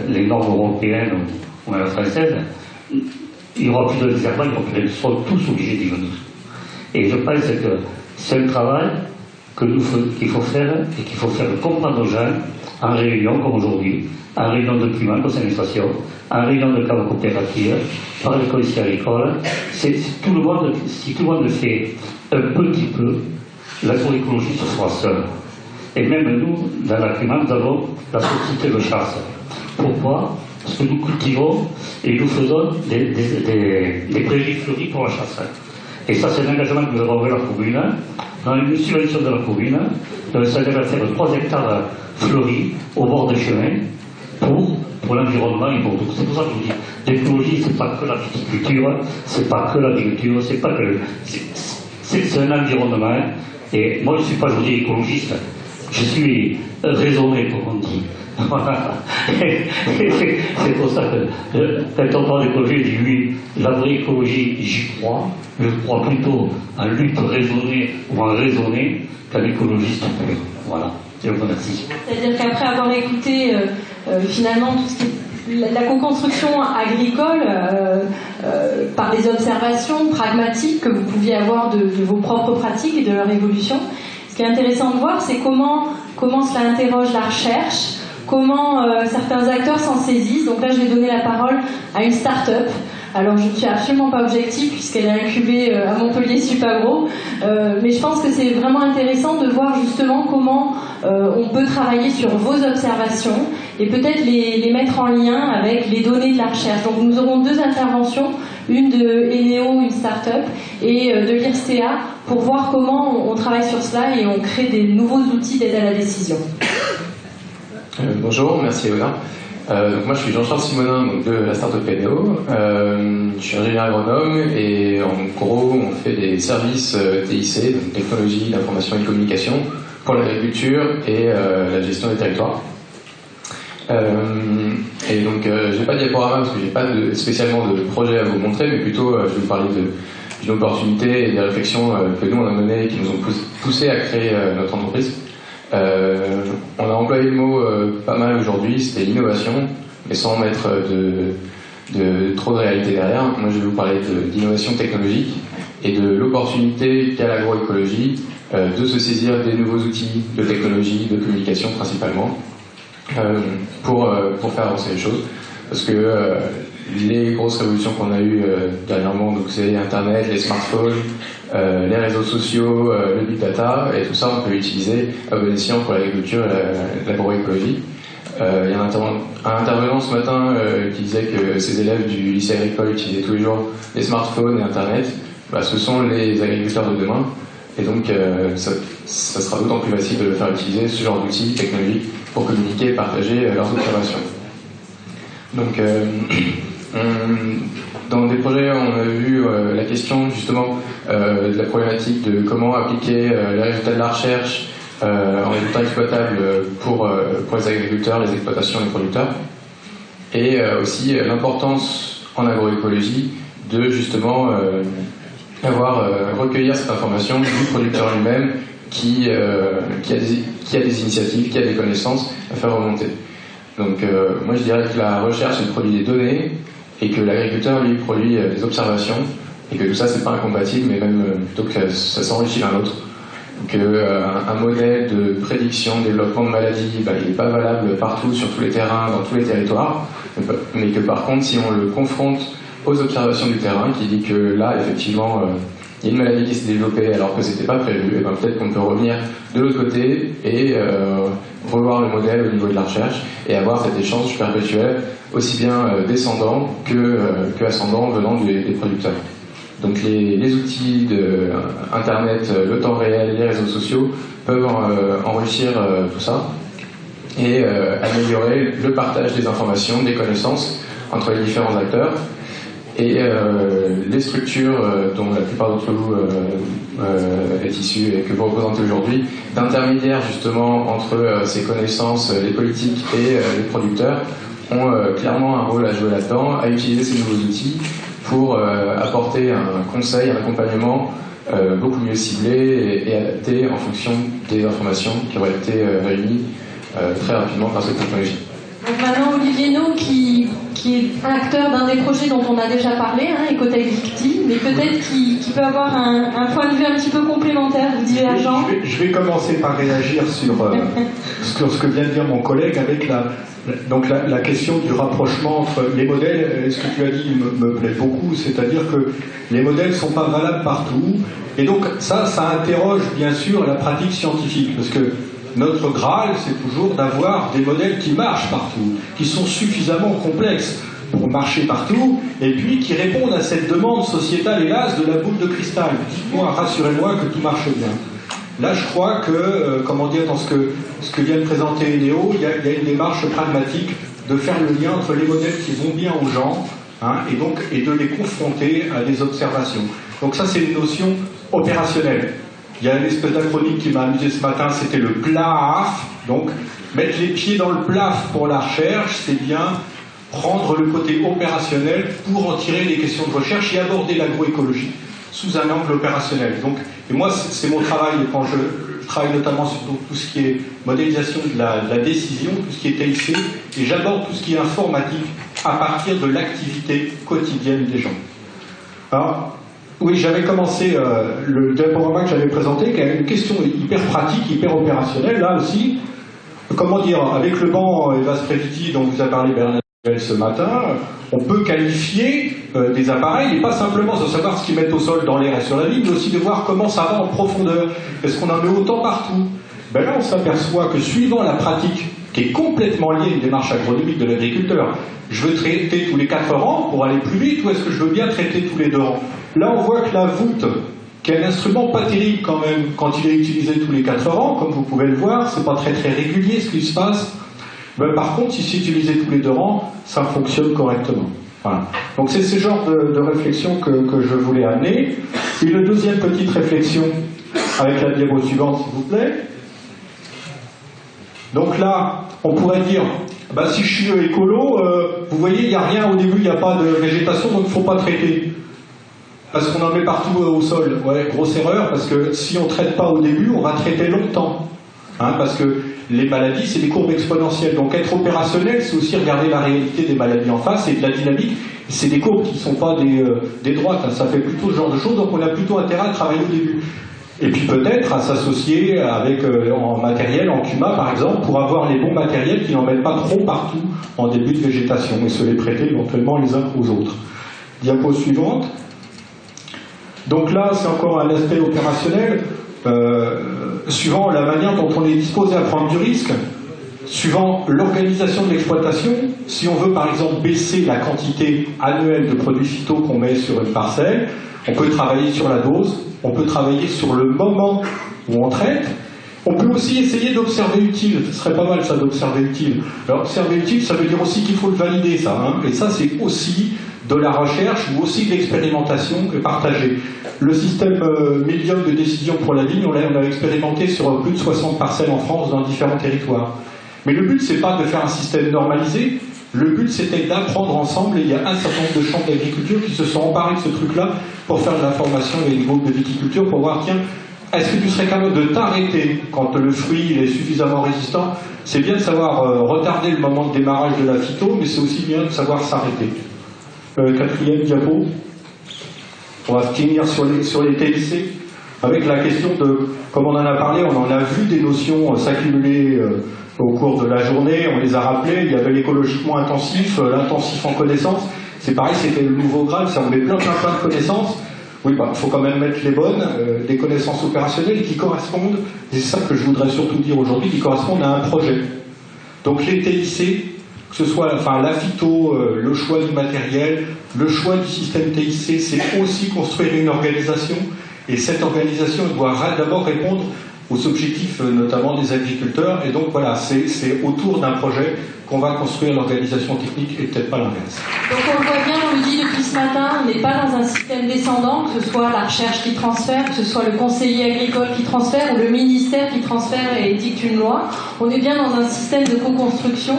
les normes européennes ou la française, il n'y aura plus de désherbage, ils seront tous obligés d'y venir. Et je pense que c'est un travail qu'il faut faire et qu'il faut faire comprendre aux gens en réunion comme aujourd'hui, en réunion de climat, conseil d'administration, en réunion de cadre coopérative, par les commissaires agricoles. Si tout le monde fait un petit peu, l'agroécologie se fera seule. Et même nous, dans la climat, nous avons la société de chasse. Pourquoi? Parce que nous cultivons et nous faisons des prairies fleuries pour la chasse. Et ça, c'est un engagement que nous avons avec la commune. Dans une subvention de la commune, nous allons faire 3 hectares fleuris au bord des chemins pour l'environnement et pour tout. C'est pour ça que je vous dis, l'écologie, c'est pas que la viticulture, c'est pas que l'agriculture, c'est pas que. C'est un environnement. Et moi, je ne suis pas, je vous dis, écologiste. Je suis raisonné, comme on dit. Voilà. C'est pour ça que quand on parle d'écologie, je dis oui, la vraie écologie, j'y crois. Je crois plutôt en lutte raisonnée ou en raisonnée qu'en écologiste pur. Voilà. Je vous remercie. C'est-à-dire qu'après avoir écouté finalement tout ce qui est la co-construction agricole par des observations pragmatiques que vous pouviez avoir de vos propres pratiques et de leur évolution, ce qui est intéressant de voir, c'est comment cela interroge la recherche, comment certains acteurs s'en saisissent. Donc là, je vais donner la parole à une start-up. Alors, je ne suis absolument pas objective puisqu'elle est incubée à Montpellier Supagro, mais je pense que c'est vraiment intéressant de voir justement comment on peut travailler sur vos observations et peut-être les mettre en lien avec les données de la recherche. Donc, nous aurons 2 interventions, une de Eneo, une start-up, et de l'IRSTEA pour voir comment on travaille sur cela et on crée des nouveaux outils d'aide à la décision. Bonjour, merci Léona. Donc moi je suis Jean-Charles Simonin donc de la startup Eneo. Je suis ingénieur agronome et en gros on fait des services TIC, donc technologie d'information et de communication, pour l'agriculture et la gestion des territoires. Et donc j'ai pas de diaporama parce que j'ai pas spécialement de projet à vous montrer, mais plutôt je vais vous parler d'une opportunité et des réflexions que nous on a menées et qui nous ont poussé à créer notre entreprise. On a employé le mot pas mal aujourd'hui, c'était l'innovation, mais sans mettre trop de réalité derrière. Moi je vais vous parler d'innovation technologique et de l'opportunité qu'a l'agroécologie de se saisir des nouveaux outils de technologie, de communication principalement, pour faire avancer les choses. Parce que les grosses révolutions qu'on a eues dernièrement, donc c'est Internet, les smartphones, les réseaux sociaux, le big data, et tout ça on peut l'utiliser à bon escient pour l'agriculture et l'agroécologie. Il y a un intervenant ce matin qui disait que ses élèves du lycée agricole utilisaient tous les jours les smartphones et Internet. Ce sont les agriculteurs de demain, et donc ça sera d'autant plus facile de faire utiliser ce genre d'outils technologiques pour communiquer et partager leurs observations. Donc dans des projets, on a vu la question justement de la problématique de comment appliquer les résultats de la recherche en résultats exploitables pour les agriculteurs, les exploitations, les producteurs, et aussi l'importance en agroécologie de justement recueillir cette information du producteur lui-même qui a des initiatives, qui a des connaissances à faire remonter. Donc moi je dirais que la recherche elle produit des données et que l'agriculteur lui produit des observations, et que tout ça c'est pas incompatible, mais même plutôt que ça s'enrichit l'un l'autre. Un modèle de prédiction, développement de maladies, il n'est pas valable partout, sur tous les terrains, dans tous les territoires, mais que par contre si on le confronte aux observations du terrain, qui dit que là effectivement il y a une maladie qui s'est développée alors que c'était pas prévu, et ben peut-être qu'on peut revenir de l'autre côté et revoir le modèle au niveau de la recherche et avoir cet échange perpétuel, aussi bien descendant que ascendant venant des producteurs. Donc les outils de Internet, le temps réel, les réseaux sociaux peuvent enrichir tout ça et améliorer le partage des informations, des connaissances entre les différents acteurs. Et les structures dont la plupart d'entre vous est issue et que vous représentez aujourd'hui, d'intermédiaires justement entre ces connaissances, les politiques et les producteurs, ont clairement un rôle à jouer là-dedans, à utiliser ces nouveaux outils pour apporter un conseil, un accompagnement beaucoup mieux ciblé et adapté en fonction des informations qui auraient été réunies très rapidement par cette technologie. Donc maintenant, Olivier No, qui est acteur d'un des projets dont on a déjà parlé, Ecotech Victime, mais peut-être qui peut avoir un point de vue un petit peu complémentaire ou divergent. Je vais commencer par réagir sur ce que vient de dire mon collègue avec la question du rapprochement entre les modèles. Ce que tu as dit me plaît beaucoup, c'est-à-dire que les modèles ne sont pas valables partout, et donc ça interroge bien sûr la pratique scientifique, parce que notre Graal, c'est toujours d'avoir des modèles qui marchent partout, qui sont suffisamment complexes pour marcher partout, et puis qui répondent à cette demande sociétale, hélas, de la boule de cristal. Dites-moi, rassurez-moi que tout marche bien. Là, je crois que, dans ce que vient de présenter Léo, il y a une démarche pragmatique de faire le lien entre les modèles qui vont bien aux gens, et de les confronter à des observations. Donc ça, c'est une notion opérationnelle. Il y a une espèce d'acronyme qui m'a amusé ce matin, c'était le PLAF. Donc, mettre les pieds dans le plaf pour la recherche, c'est bien prendre le côté opérationnel pour en tirer les questions de recherche et aborder l'agroécologie sous un angle opérationnel. Donc, et moi, c'est mon travail quand je travaille notamment sur tout ce qui est modélisation de la décision, tout ce qui est TIC, et j'aborde tout ce qui est informatique à partir de l'activité quotidienne des gens. Alors, oui, j'avais commencé le diaporama que j'avais présenté, qui avait une question hyper pratique, hyper opérationnelle, là aussi. Comment dire, avec le banc Evas Previti dont vous a parlé Bernard ce matin, on peut qualifier des appareils, et pas simplement de savoir ce qu'ils mettent au sol dans l'air et sur la ligne, mais aussi de voir comment ça va en profondeur. Est-ce qu'on en met autant partout? Ben là, on s'aperçoit que suivant la pratique, qui est complètement liée à une démarche agronomique de l'agriculteur, je veux traiter tous les 4 rangs pour aller plus vite, ou est-ce que je veux bien traiter tous les 2 rangs? Là, on voit que la voûte, qui est un instrument pas terrible quand même, quand il est utilisé tous les 4 rangs, comme vous pouvez le voir, c'est pas très régulier ce qui se passe. Ben, par contre, si c'est utilisé tous les 2 rangs, ça fonctionne correctement. Voilà. Donc c'est ce genre de réflexion que je voulais amener. Et une deuxième petite réflexion, avec la diapo suivante, s'il vous plaît. Donc là, on pourrait dire, bah, si je suis écolo, vous voyez, il n'y a rien au début, il n'y a pas de végétation, donc il ne faut pas traiter. Parce qu'on en met partout au sol. Ouais, grosse erreur, parce que si on ne traite pas au début, on va traiter longtemps. Parce que les maladies, c'est des courbes exponentielles. Donc être opérationnel, c'est aussi regarder la réalité des maladies en face et de la dynamique. C'est des courbes qui ne sont pas des droites. Ça fait plutôt ce genre de choses, donc on a plutôt intérêt à travailler au début. Et puis peut-être à s'associer avec en matériel, en CUMA par exemple, pour avoir les bons matériels qui n'en mettent pas trop partout en début de végétation et se les prêter éventuellement les uns aux autres. Diapo suivante. Donc là, c'est encore un aspect opérationnel. Suivant la manière dont on est disposé à prendre du risque, suivant l'organisation de l'exploitation, si on veut par exemple baisser la quantité annuelle de produits phyto qu'on met sur une parcelle, on peut travailler sur la dose, on peut travailler sur le moment où on traite, on peut aussi essayer d'observer utile. Ce serait pas mal ça d'observer utile. Alors observer utile, ça veut dire aussi qu'il faut le valider ça, et ça c'est aussi de la recherche ou aussi de l'expérimentation partagée. Le système Million de décision pour la vigne, on l'a expérimenté sur plus de 60 parcelles en France dans différents territoires. Mais le but, c'est pas de faire un système normalisé, le but c'était d'apprendre ensemble, et il y a un certain nombre de chambres d'agriculture qui se sont emparés de ce truc-là pour faire de la formation et des groupes de viticulture pour voir, tiens, est-ce que tu serais capable de t'arrêter quand le fruit il est suffisamment résistant? C'est bien de savoir retarder le moment de démarrage de la phyto, mais c'est aussi bien de savoir s'arrêter. Quatrième diapo. On va finir sur les TIC avec la question de, comme on en a parlé, on en a vu des notions s'accumuler au cours de la journée, on les a rappelées, il y avait l'écologiquement intensif, l'intensif en connaissances, c'est pareil, c'était le nouveau Graal, ça on met plein de connaissances. Oui, il faut quand même mettre les bonnes, des connaissances opérationnelles qui correspondent, et c'est ça que je voudrais surtout dire aujourd'hui, qui correspondent à un projet. Donc les TIC, que ce soit la phyto, le choix du matériel, le choix du système TIC, c'est aussi construire une organisation, et cette organisation doit d'abord répondre aux objectifs notamment des agriculteurs, et donc voilà, c'est autour d'un projet qu'on va construire l'organisation technique et peut-être pas l'inverse. Donc on le voit bien, on le dit depuis ce matin, on n'est pas dans un système descendant, que ce soit la recherche qui transfère, que ce soit le conseiller agricole qui transfère ou le ministère qui transfère et dicte une loi. On est bien dans un système de co-construction.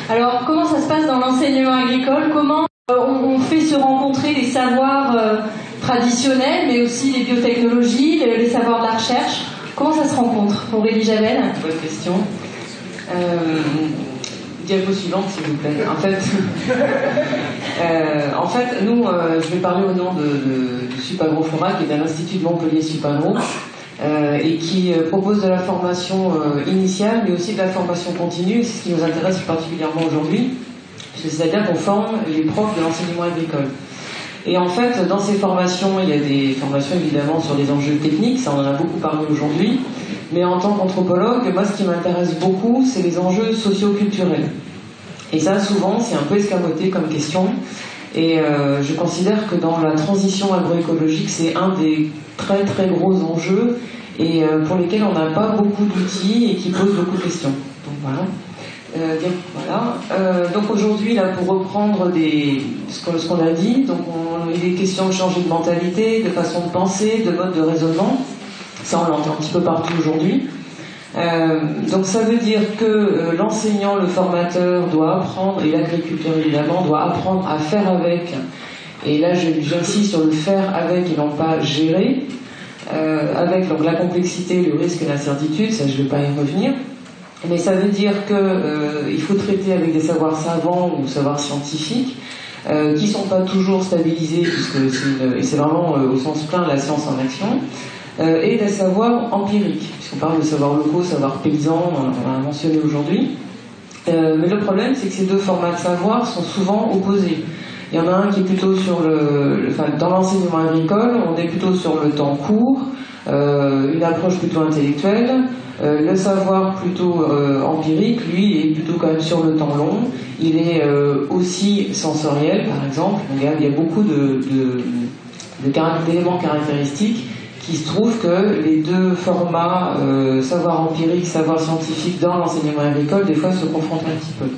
Alors comment ça se passe dans l'enseignement agricole? Comment on fait se rencontrer les savoirs traditionnels, mais aussi les biotechnologies, les savoirs de la recherche? Comment ça se rencontre? Aurélie Javel. Bonne question. Diapo suivante, s'il vous plaît. En fait, nous, je vais parler au nom du Supagro-Flora, qui est un institut de Montpellier Supagro, et qui propose de la formation initiale, mais aussi de la formation continue. C'est ce qui nous intéresse plus particulièrement aujourd'hui, c'est-à-dire qu'on forme les profs de l'enseignement agricole. Et en fait, dans ces formations, il y a des formations évidemment sur les enjeux techniques, ça on en a beaucoup parlé aujourd'hui, mais en tant qu'anthropologue, moi ce qui m'intéresse beaucoup, c'est les enjeux socio-culturels. Et ça, souvent, c'est un peu escamoté comme question, et je considère que dans la transition agroécologique, c'est un des très très gros enjeux, et pour lesquels on n'a pas beaucoup d'outils et qui posent beaucoup de questions. Donc voilà. Donc aujourd'hui, là, pour reprendre ce qu'on a dit, donc il est question de changer de mentalité, de façon de penser, de mode de raisonnement. Ça, on l'entend un petit peu partout aujourd'hui. Donc ça veut dire que l'enseignant, le formateur doit apprendre, et l'agriculteur évidemment doit apprendre à faire avec. Et là, j'insiste sur le faire avec et non pas gérer, avec donc la complexité, le risque et l'incertitude. Ça, je ne vais pas y revenir. Mais ça veut dire qu'il faut traiter avec des savoirs savants ou savoirs scientifiques qui ne sont pas toujours stabilisés, puisque c'est vraiment au sens plein la science en action, et des savoirs empiriques, puisqu'on parle de savoirs locaux, savoirs paysans, on l'a mentionné aujourd'hui. Mais le problème, c'est que ces deux formats de savoir sont souvent opposés. Il y en a un qui est plutôt sur dans l'enseignement agricole, on est plutôt sur le temps court, une approche plutôt intellectuelle. Le savoir plutôt empirique, lui, est plutôt quand même sur le temps long. Il est aussi sensoriel, par exemple. Donc, il y a beaucoup d'éléments caractéristiques qui se trouvent que les deux formats, savoir empirique, savoir scientifique, dans l'enseignement agricole, des fois se confrontent un petit peu.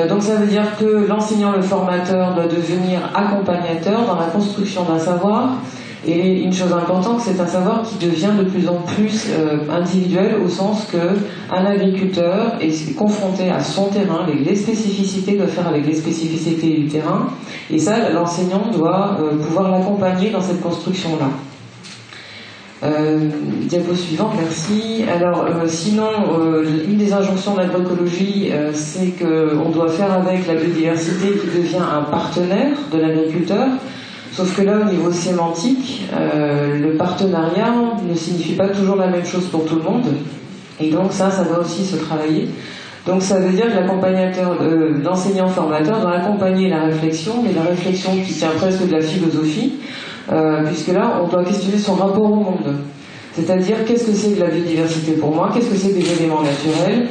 Donc ça veut dire que l'enseignant, le formateur, doit devenir accompagnateur dans la construction d'un savoir. Et une chose importante, c'est un savoir qui devient de plus en plus individuel, au sens qu'un agriculteur est confronté à son terrain, avec les spécificités, doit faire avec les spécificités du terrain, et ça, l'enseignant doit pouvoir l'accompagner dans cette construction-là. Diapo suivante, merci. Alors, sinon, une des injonctions de l'agroécologie, c'est qu'on doit faire avec la biodiversité qui devient un partenaire de l'agriculteur. Sauf que là, au niveau sémantique, le partenariat ne signifie pas toujours la même chose pour tout le monde. Et donc ça doit aussi se travailler. Donc ça veut dire que l'accompagnateur, l'enseignant-formateur doit accompagner la réflexion, mais la réflexion qui tient presque de la philosophie, puisque là, on doit questionner son rapport au monde. C'est-à-dire, qu'est-ce que c'est que la biodiversité pour moi? Qu'est-ce que c'est que des éléments naturels?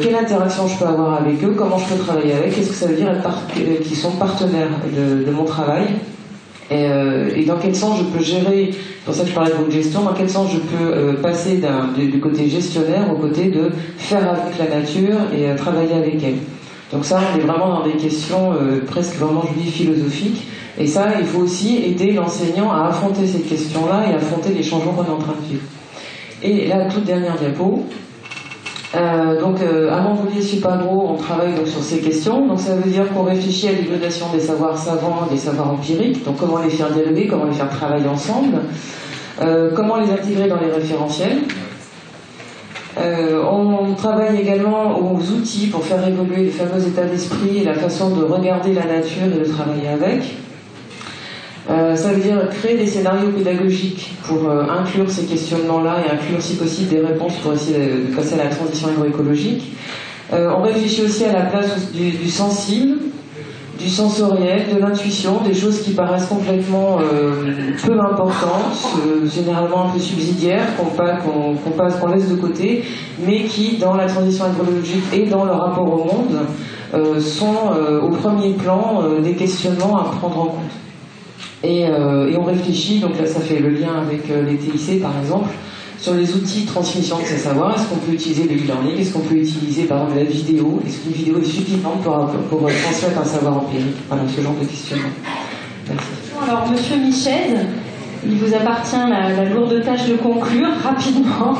Quelle interaction je peux avoir avec eux? Comment je peux travailler avec? Qu'est-ce que ça veut dire qu'ils sont partenaires de mon travail? Et dans quel sens je peux gérer, c'est pour ça que je parlais de votre gestion, dans quel sens je peux passer du côté gestionnaire au côté de faire avec la nature et travailler avec elle. Donc ça, on est vraiment dans des questions presque vraiment, je dis, philosophiques. Et ça, il faut aussi aider l'enseignant à affronter ces questions-là et à affronter les changements qu'on est en train de vivre. Et la toute dernière diapo. À Montpellier Supagro, on travaille donc sur ces questions. Donc ça veut dire qu'on réfléchit à l'hybridation des savoirs savants et des savoirs empiriques. Donc comment les faire dialoguer, comment les faire travailler ensemble, comment les intégrer dans les référentiels. On travaille également aux outils pour faire évoluer les fameux états d'esprit et la façon de regarder la nature et de travailler avec. Ça veut dire créer des scénarios pédagogiques pour inclure ces questionnements-là et inclure si possible des réponses pour essayer de passer à la transition agroécologique. On réfléchit aussi à la place du sensible, du sensoriel, de l'intuition, des choses qui paraissent complètement peu importantes, généralement un peu subsidiaires, qu'on laisse de côté, mais qui, dans la transition agroécologique et dans le rapport au monde, sont au premier plan des questionnements à prendre en compte. Et on réfléchit, donc là ça fait le lien avec les TIC par exemple, sur les outils de transmission de ces savoirs. Est-ce qu'on peut utiliser le e-learning? Est-ce qu'on peut utiliser par exemple la vidéo? Est-ce qu'une vidéo est suffisante pour transmettre un savoir empirique? Voilà, ce genre de questionnement. Merci. Alors, Monsieur Michel, il vous appartient la lourde tâche de conclure rapidement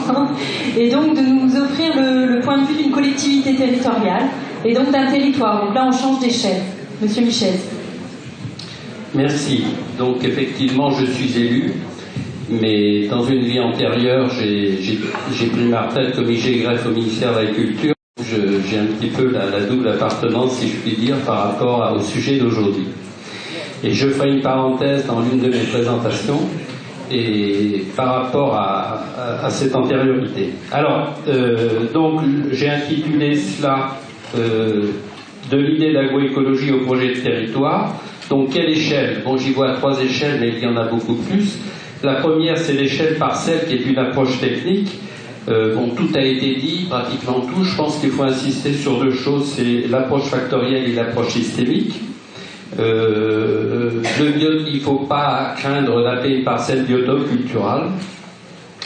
et donc de nous offrir le point de vue d'une collectivité territoriale et donc d'un territoire. Donc là, on change d'échelle. Monsieur Michel. Merci. Donc effectivement, je suis élu, mais dans une vie antérieure, j'ai pris ma retraite comme IG-greffe au ministère de l'Agriculture. J'ai un petit peu la double appartenance, si je puis dire, par rapport au sujet d'aujourd'hui. Et je ferai une parenthèse dans l'une de mes présentations et par rapport à cette antériorité. Alors, donc, j'ai intitulé cela de l'idée d'agroécologie au projet de territoire. Donc, quelle échelle? Bon, j'y vois 3 échelles, mais il y en a beaucoup plus. La première, c'est l'échelle parcelle, qui est une approche technique. Bon, tout a été dit, pratiquement tout. Je pense qu'il faut insister sur 2 choses, c'est l'approche factorielle et l'approche systémique. Il ne faut pas craindre d'appeler une parcelle biotope culturale.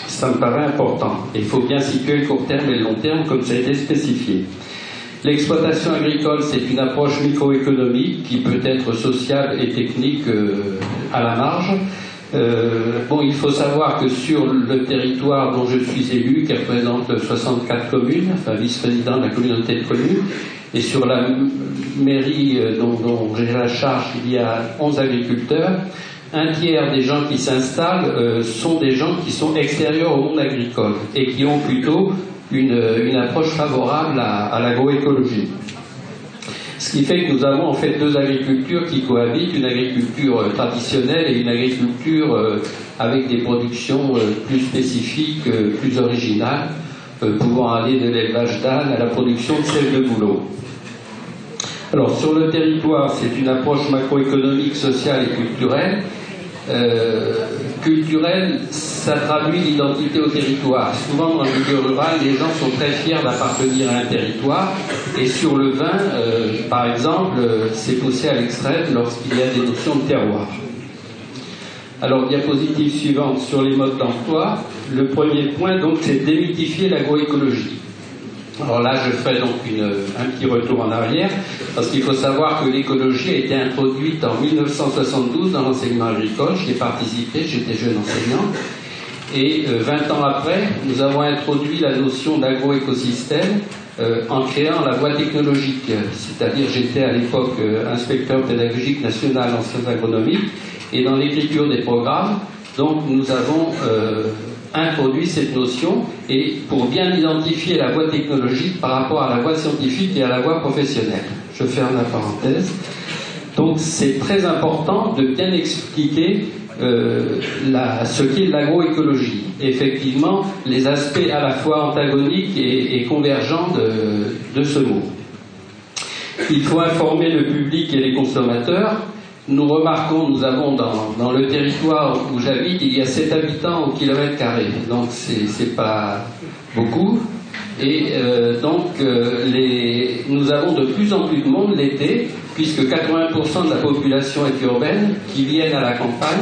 Ça me paraît important. Il faut bien situer le court terme et le long terme, comme ça a été spécifié. L'exploitation agricole, c'est une approche microéconomique qui peut être sociale et technique à la marge. Bon, il faut savoir que sur le territoire dont je suis élu, qui représente 64 communes, enfin vice-président de la communauté de communes, et sur la mairie dont j'ai la charge, il y a 11 agriculteurs. Un tiers des gens qui s'installent sont des gens qui sont extérieurs au monde agricole et qui ont plutôt une approche favorable à l'agroécologie. Ce qui fait que nous avons en fait 2 agricultures qui cohabitent, une agriculture traditionnelle et une agriculture avec des productions plus spécifiques, plus originales, pouvant aller de l'élevage d'ânes à la production de sel de bouleau. Alors sur le territoire, c'est une approche macroéconomique, sociale et culturelle. Culturelle, ça traduit l'identité au territoire. Souvent dans le milieu rural, les gens sont très fiers d'appartenir à un territoire, et sur le vin, par exemple, c'est poussé à l'extrême lorsqu'il y a des notions de terroir. Alors, diapositive suivante sur les modes d'emploi. Le premier point, donc, c'est démythifier l'agroécologie. Alors là, je ferai donc un petit retour en arrière, parce qu'il faut savoir que l'écologie a été introduite en 1972 dans l'enseignement agricole. J'y ai participé, j'étais jeune enseignant. Et 20 ans après, nous avons introduit la notion d'agroécosystème en créant la voie technologique. C'est-à-dire, j'étais à l'époque inspecteur pédagogique national en sciences agronomiques, et dans l'écriture des programmes, donc nous avons introduit cette notion, et pour bien identifier la voie technologique par rapport à la voie scientifique et à la voie professionnelle. Je ferme la parenthèse. Donc c'est très important de bien expliquer ce qu'est l'agroécologie. Effectivement, les aspects à la fois antagoniques et convergents de ce mot. Il faut informer le public et les consommateurs. Nous remarquons, nous avons dans le territoire où j'habite, il y a 7 habitants au kilomètre carré, donc c'est pas beaucoup. Et nous avons de plus en plus de monde l'été, puisque 80% de la population est urbaine, qui viennent à la campagne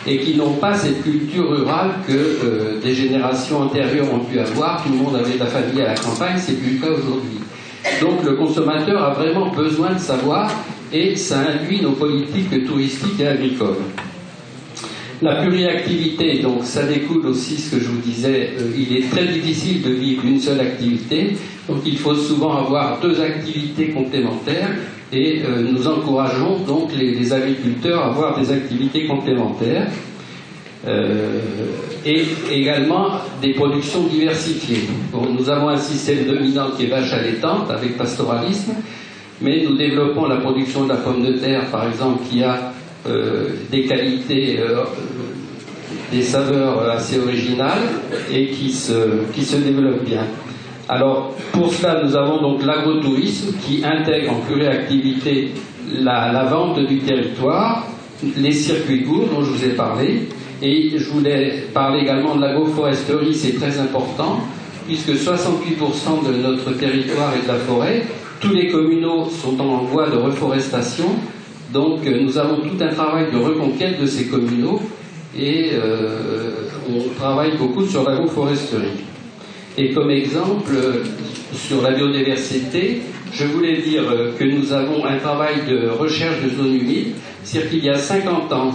et qui n'ont pas cette culture rurale que des générations antérieures ont pu avoir. Tout le monde avait de la famille à la campagne, c'est plus le cas aujourd'hui. Donc le consommateur a vraiment besoin de savoir, et ça induit nos politiques touristiques et agricoles. La pluriactivité, donc ça découle aussi ce que je vous disais, il est très difficile de vivre une seule activité, donc il faut souvent avoir 2 activités complémentaires, et nous encourageons donc les agriculteurs à avoir des activités complémentaires, et également des productions diversifiées. Bon, nous avons un système dominant qui est vache allaitante avec pastoralisme, mais nous développons la production de la pomme de terre, par exemple, qui a des qualités, des saveurs assez originales et qui se développent bien. Alors, pour cela, nous avons donc l'agrotourisme qui intègre en pluriactivité la vente du territoire, les circuits courts dont je vous ai parlé, et je voulais parler également de l'agroforesterie, c'est très important, puisque 68% de notre territoire est de la forêt, tous les communaux sont en voie de reforestation, donc nous avons tout un travail de reconquête de ces communaux, et on travaille beaucoup sur l'agroforesterie. Et comme exemple, sur la biodiversité, je voulais dire que nous avons un travail de recherche de zones humides, c'est-à-dire qu'il y a 50 ans,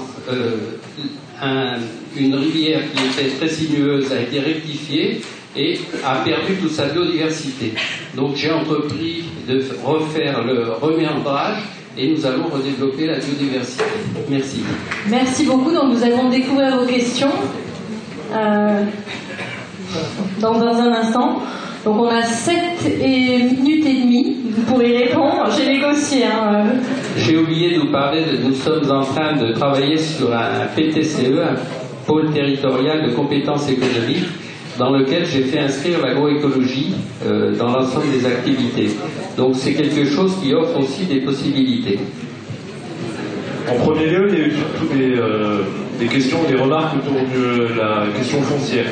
une rivière qui était très sinueuse a été rectifiée et a perdu toute sa biodiversité. Donc j'ai entrepris de refaire le reméandrage et nous allons redévelopper la biodiversité. Merci. Merci beaucoup. Donc nous allons découvrir vos questions dans un instant. Donc on a 7 minutes et demie pour y répondre. J'ai négocié. J'ai oublié de vous parler, nous sommes en train de travailler sur un PTCE, un pôle territorial de compétences économiques, dans lequel j'ai fait inscrire l'agroécologie dans l'ensemble des activités. Donc c'est quelque chose qui offre aussi des possibilités. En premier lieu, il y a eu surtout des questions, des remarques autour de la question foncière.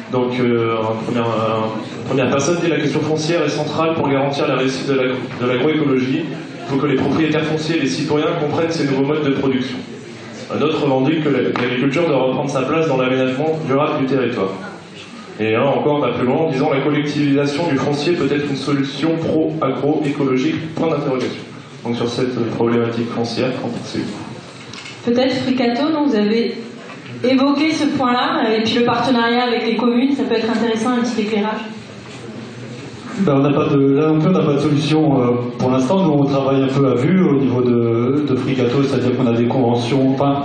Donc, première personne dit la question foncière est centrale pour garantir la réussite de l'agroécologie. Il faut que les propriétaires fonciers et les citoyens comprennent ces nouveaux modes de production. Un autre revendique que l'agriculture doit reprendre sa place dans l'aménagement durable du territoire. Et un encore va plus loin en disant la collectivisation du foncier peut être une solution pro-agroécologique, point d'interrogation. Donc sur cette problématique foncière, qu'en pensez-vous? Peut-être Fricato, non, vous avez évoqué ce point-là, et puis le partenariat avec les communes, ça peut être intéressant, un petit éclairage. On n'a pas de solution pour l'instant. Nous, on travaille un peu à vue au niveau de Fricato, c'est-à-dire qu'on a des conventions. Enfin,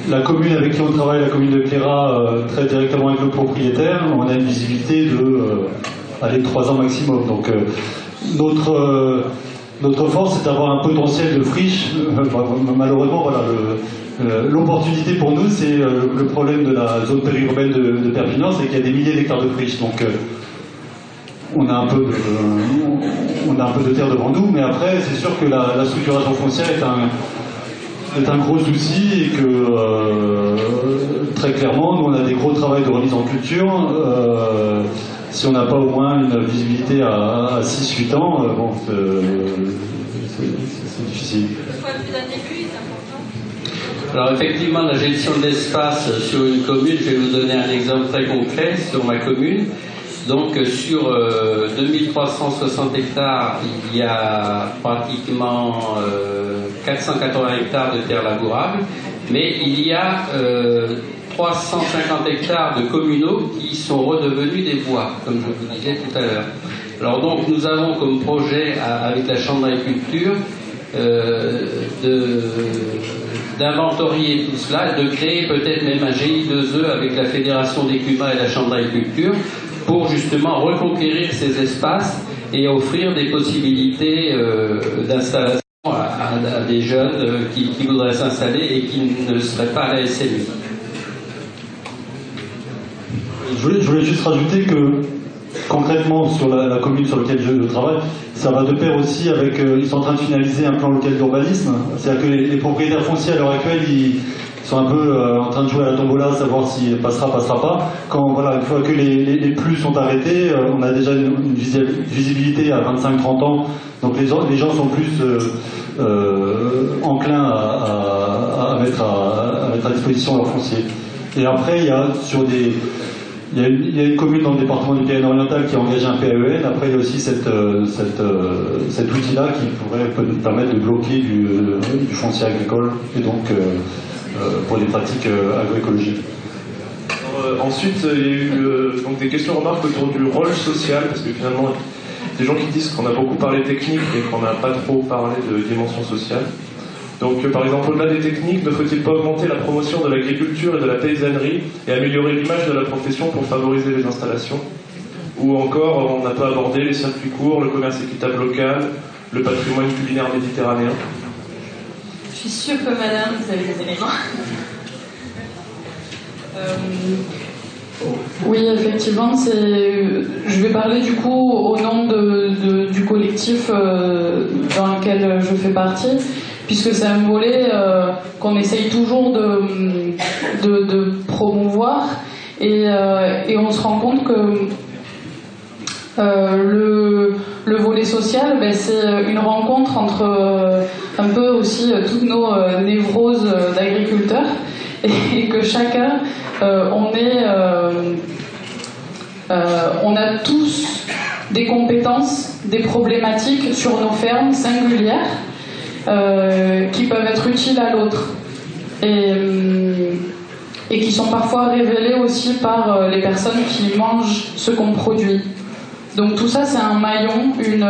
la commune avec qui on travaille, la commune de Cléra, traite directement avec le propriétaire. On a une visibilité de 3 ans maximum. Donc, notre force, c'est d'avoir un potentiel de friche. Malheureusement, voilà, l'opportunité pour nous, c'est le problème de la zone périurbaine de Perpignan, c'est qu'il y a des milliers d'hectares de friches. Donc, on a un peu de terre devant nous, mais après, c'est sûr que la structuration foncière est un gros souci et que très clairement, nous, on a des gros travaux de remise en culture. Si on n'a pas au moins une visibilité à 6-8 ans, bon, c'est difficile. Alors effectivement, la gestion de l'espace sur une commune, je vais vous donner un exemple très concret sur ma commune. Donc sur 2360 hectares, il y a pratiquement 480 hectares de terres labourables, mais il y a 350 hectares de communaux qui sont redevenus des bois, comme je vous disais tout à l'heure. Alors donc nous avons comme projet avec la Chambre d'agriculture d'inventorier tout cela, de créer peut-être même un GI2E avec la Fédération des Cumas et la Chambre d'agriculture pour justement reconquérir ces espaces et offrir des possibilités d'installation à des jeunes qui voudraient s'installer et qui ne seraient pas à la SMI. Je voulais juste rajouter que concrètement sur la commune sur laquelle je travaille, ça va de pair aussi avec, ils sont en train de finaliser un plan local d'urbanisme, c'est-à-dire que les propriétaires fonciers à l'heure actuelle, ils sont un peu en train de jouer à la tombola, savoir si passera pas. Quand voilà, une fois que les plus sont arrêtés, on a déjà une visibilité à 25-30 ans, donc les gens sont plus enclins à mettre à disposition leur foncier. Et après, il y a une commune dans le département du Pyrénées-Orientales qui a engagé un PAEN. Après, il y a aussi cet outil-là qui peut nous permettre de bloquer du foncier agricole et donc pour des pratiques agroécologiques. Ensuite, il y a eu donc des questions remarques autour du rôle social, parce que finalement, des gens qui disent qu'on a beaucoup parlé technique et qu'on n'a pas trop parlé de dimension sociale. Donc, par exemple, au-delà des techniques, ne faut-il pas augmenter la promotion de l'agriculture et de la paysannerie et améliorer l'image de la profession pour favoriser les installations? Ou encore, on n'a pas abordé les circuits courts, le commerce équitable local, le patrimoine culinaire méditerranéen? Je suis sûre que madame, vous avez des éléments. Oui, effectivement, je vais parler du coup au nom du collectif dans lequel je fais partie, puisque c'est un volet qu'on essaye toujours de promouvoir, et on se rend compte que le volet social, c'est une rencontre entre un peu aussi toutes nos névroses d'agriculteurs, et que chacun, on a tous des compétences, des problématiques sur nos fermes singulières qui peuvent être utiles à l'autre, et qui sont parfois révélées aussi par les personnes qui mangent ce qu'on produit. Donc tout ça, c'est un maillon, une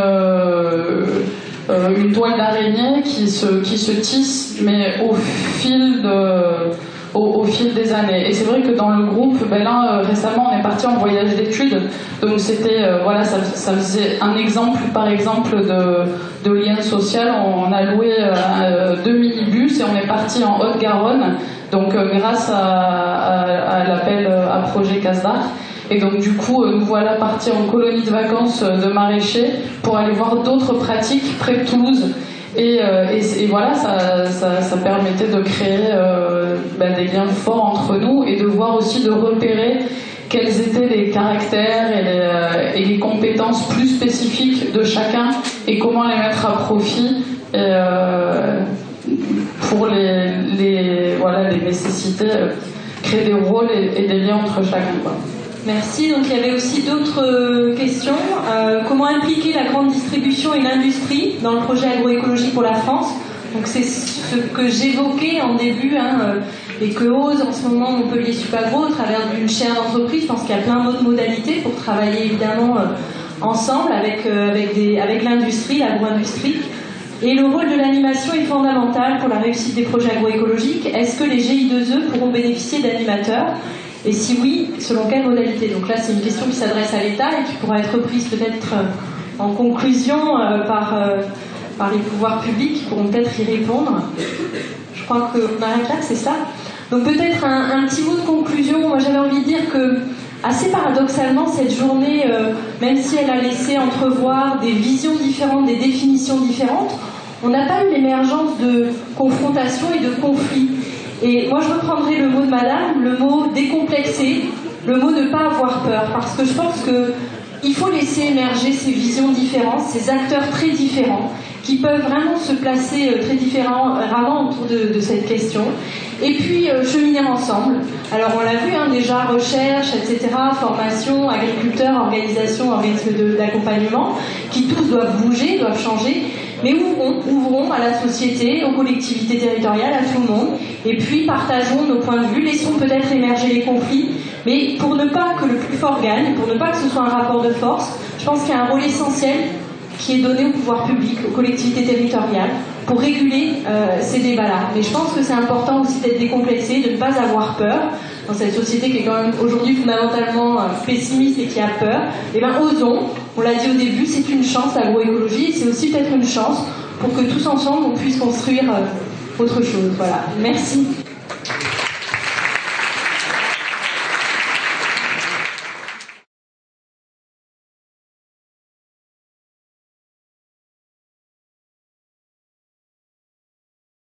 toile d'araignée qui se tisse, mais au fil des années. Et c'est vrai que dans le groupe, là, récemment, on est parti en voyage d'études. Donc c'était, ça faisait un exemple, par exemple, de lien social. On a loué 2 minibus et on est parti en Haute-Garonne, donc grâce à l'appel à projet Casdar. Et donc du coup, nous voilà partis en colonie de vacances de maraîchers pour aller voir d'autres pratiques près de Toulouse. Et voilà, ça permettait de créer des liens forts entre nous, et de voir aussi, de repérer quels étaient les caractères et les compétences plus spécifiques de chacun, et comment les mettre à profit pour les nécessités, créer des rôles et des liens entre chacun, quoi. Merci. Donc il y avait aussi d'autres questions. Comment impliquer la grande distribution et l'industrie dans le projet agroécologie pour la France? Donc c'est ce que j'évoquais en début, et que ose en ce moment Montpellier Supagro au travers d'une chaire d'entreprise. Je pense qu'il y a plein d'autres modalités pour travailler évidemment ensemble avec l'industrie, l'agro-industrie. Et le rôle de l'animation est fondamental pour la réussite des projets agroécologiques. Est-ce que les GI2E pourront bénéficier d'animateurs? Et si oui, selon quelle modalité? Donc là, c'est une question qui s'adresse à l'État et qui pourra être prise peut-être en conclusion par les pouvoirs publics qui pourront peut-être y répondre. Je crois qu'on arrête là, c'est ça? Donc peut-être un petit mot de conclusion. Moi, j'avais envie de dire que, assez paradoxalement, cette journée, même si elle a laissé entrevoir des visions différentes, des définitions différentes, on n'a pas eu l'émergence de confrontation et de conflits. Et moi, je reprendrai le mot de madame, le mot décomplexer, le mot ne pas avoir peur, parce que je pense qu'il faut laisser émerger ces visions différentes, ces acteurs très différents, qui peuvent vraiment se placer très différemment autour de cette question, et puis cheminer ensemble. Alors on l'a vu, déjà, recherche, etc., formation, agriculteurs, organisations, organismes d'accompagnement, qui tous doivent bouger, doivent changer, mais ouvrons à la société, aux collectivités territoriales, à tout le monde, et puis partageons nos points de vue, laissons peut-être émerger les conflits, mais pour ne pas que le plus fort gagne, pour ne pas que ce soit un rapport de force, je pense qu'il y a un rôle essentiel qui est donné au pouvoir public, aux collectivités territoriales, pour réguler ces débats-là. Mais je pense que c'est important aussi d'être décomplexé, de ne pas avoir peur, dans cette société qui est quand même aujourd'hui fondamentalement pessimiste et qui a peur. Eh bien, osons, on l'a dit au début, c'est une chance l'agroécologie, et c'est aussi peut-être une chance pour que tous ensemble on puisse construire autre chose. Voilà, merci.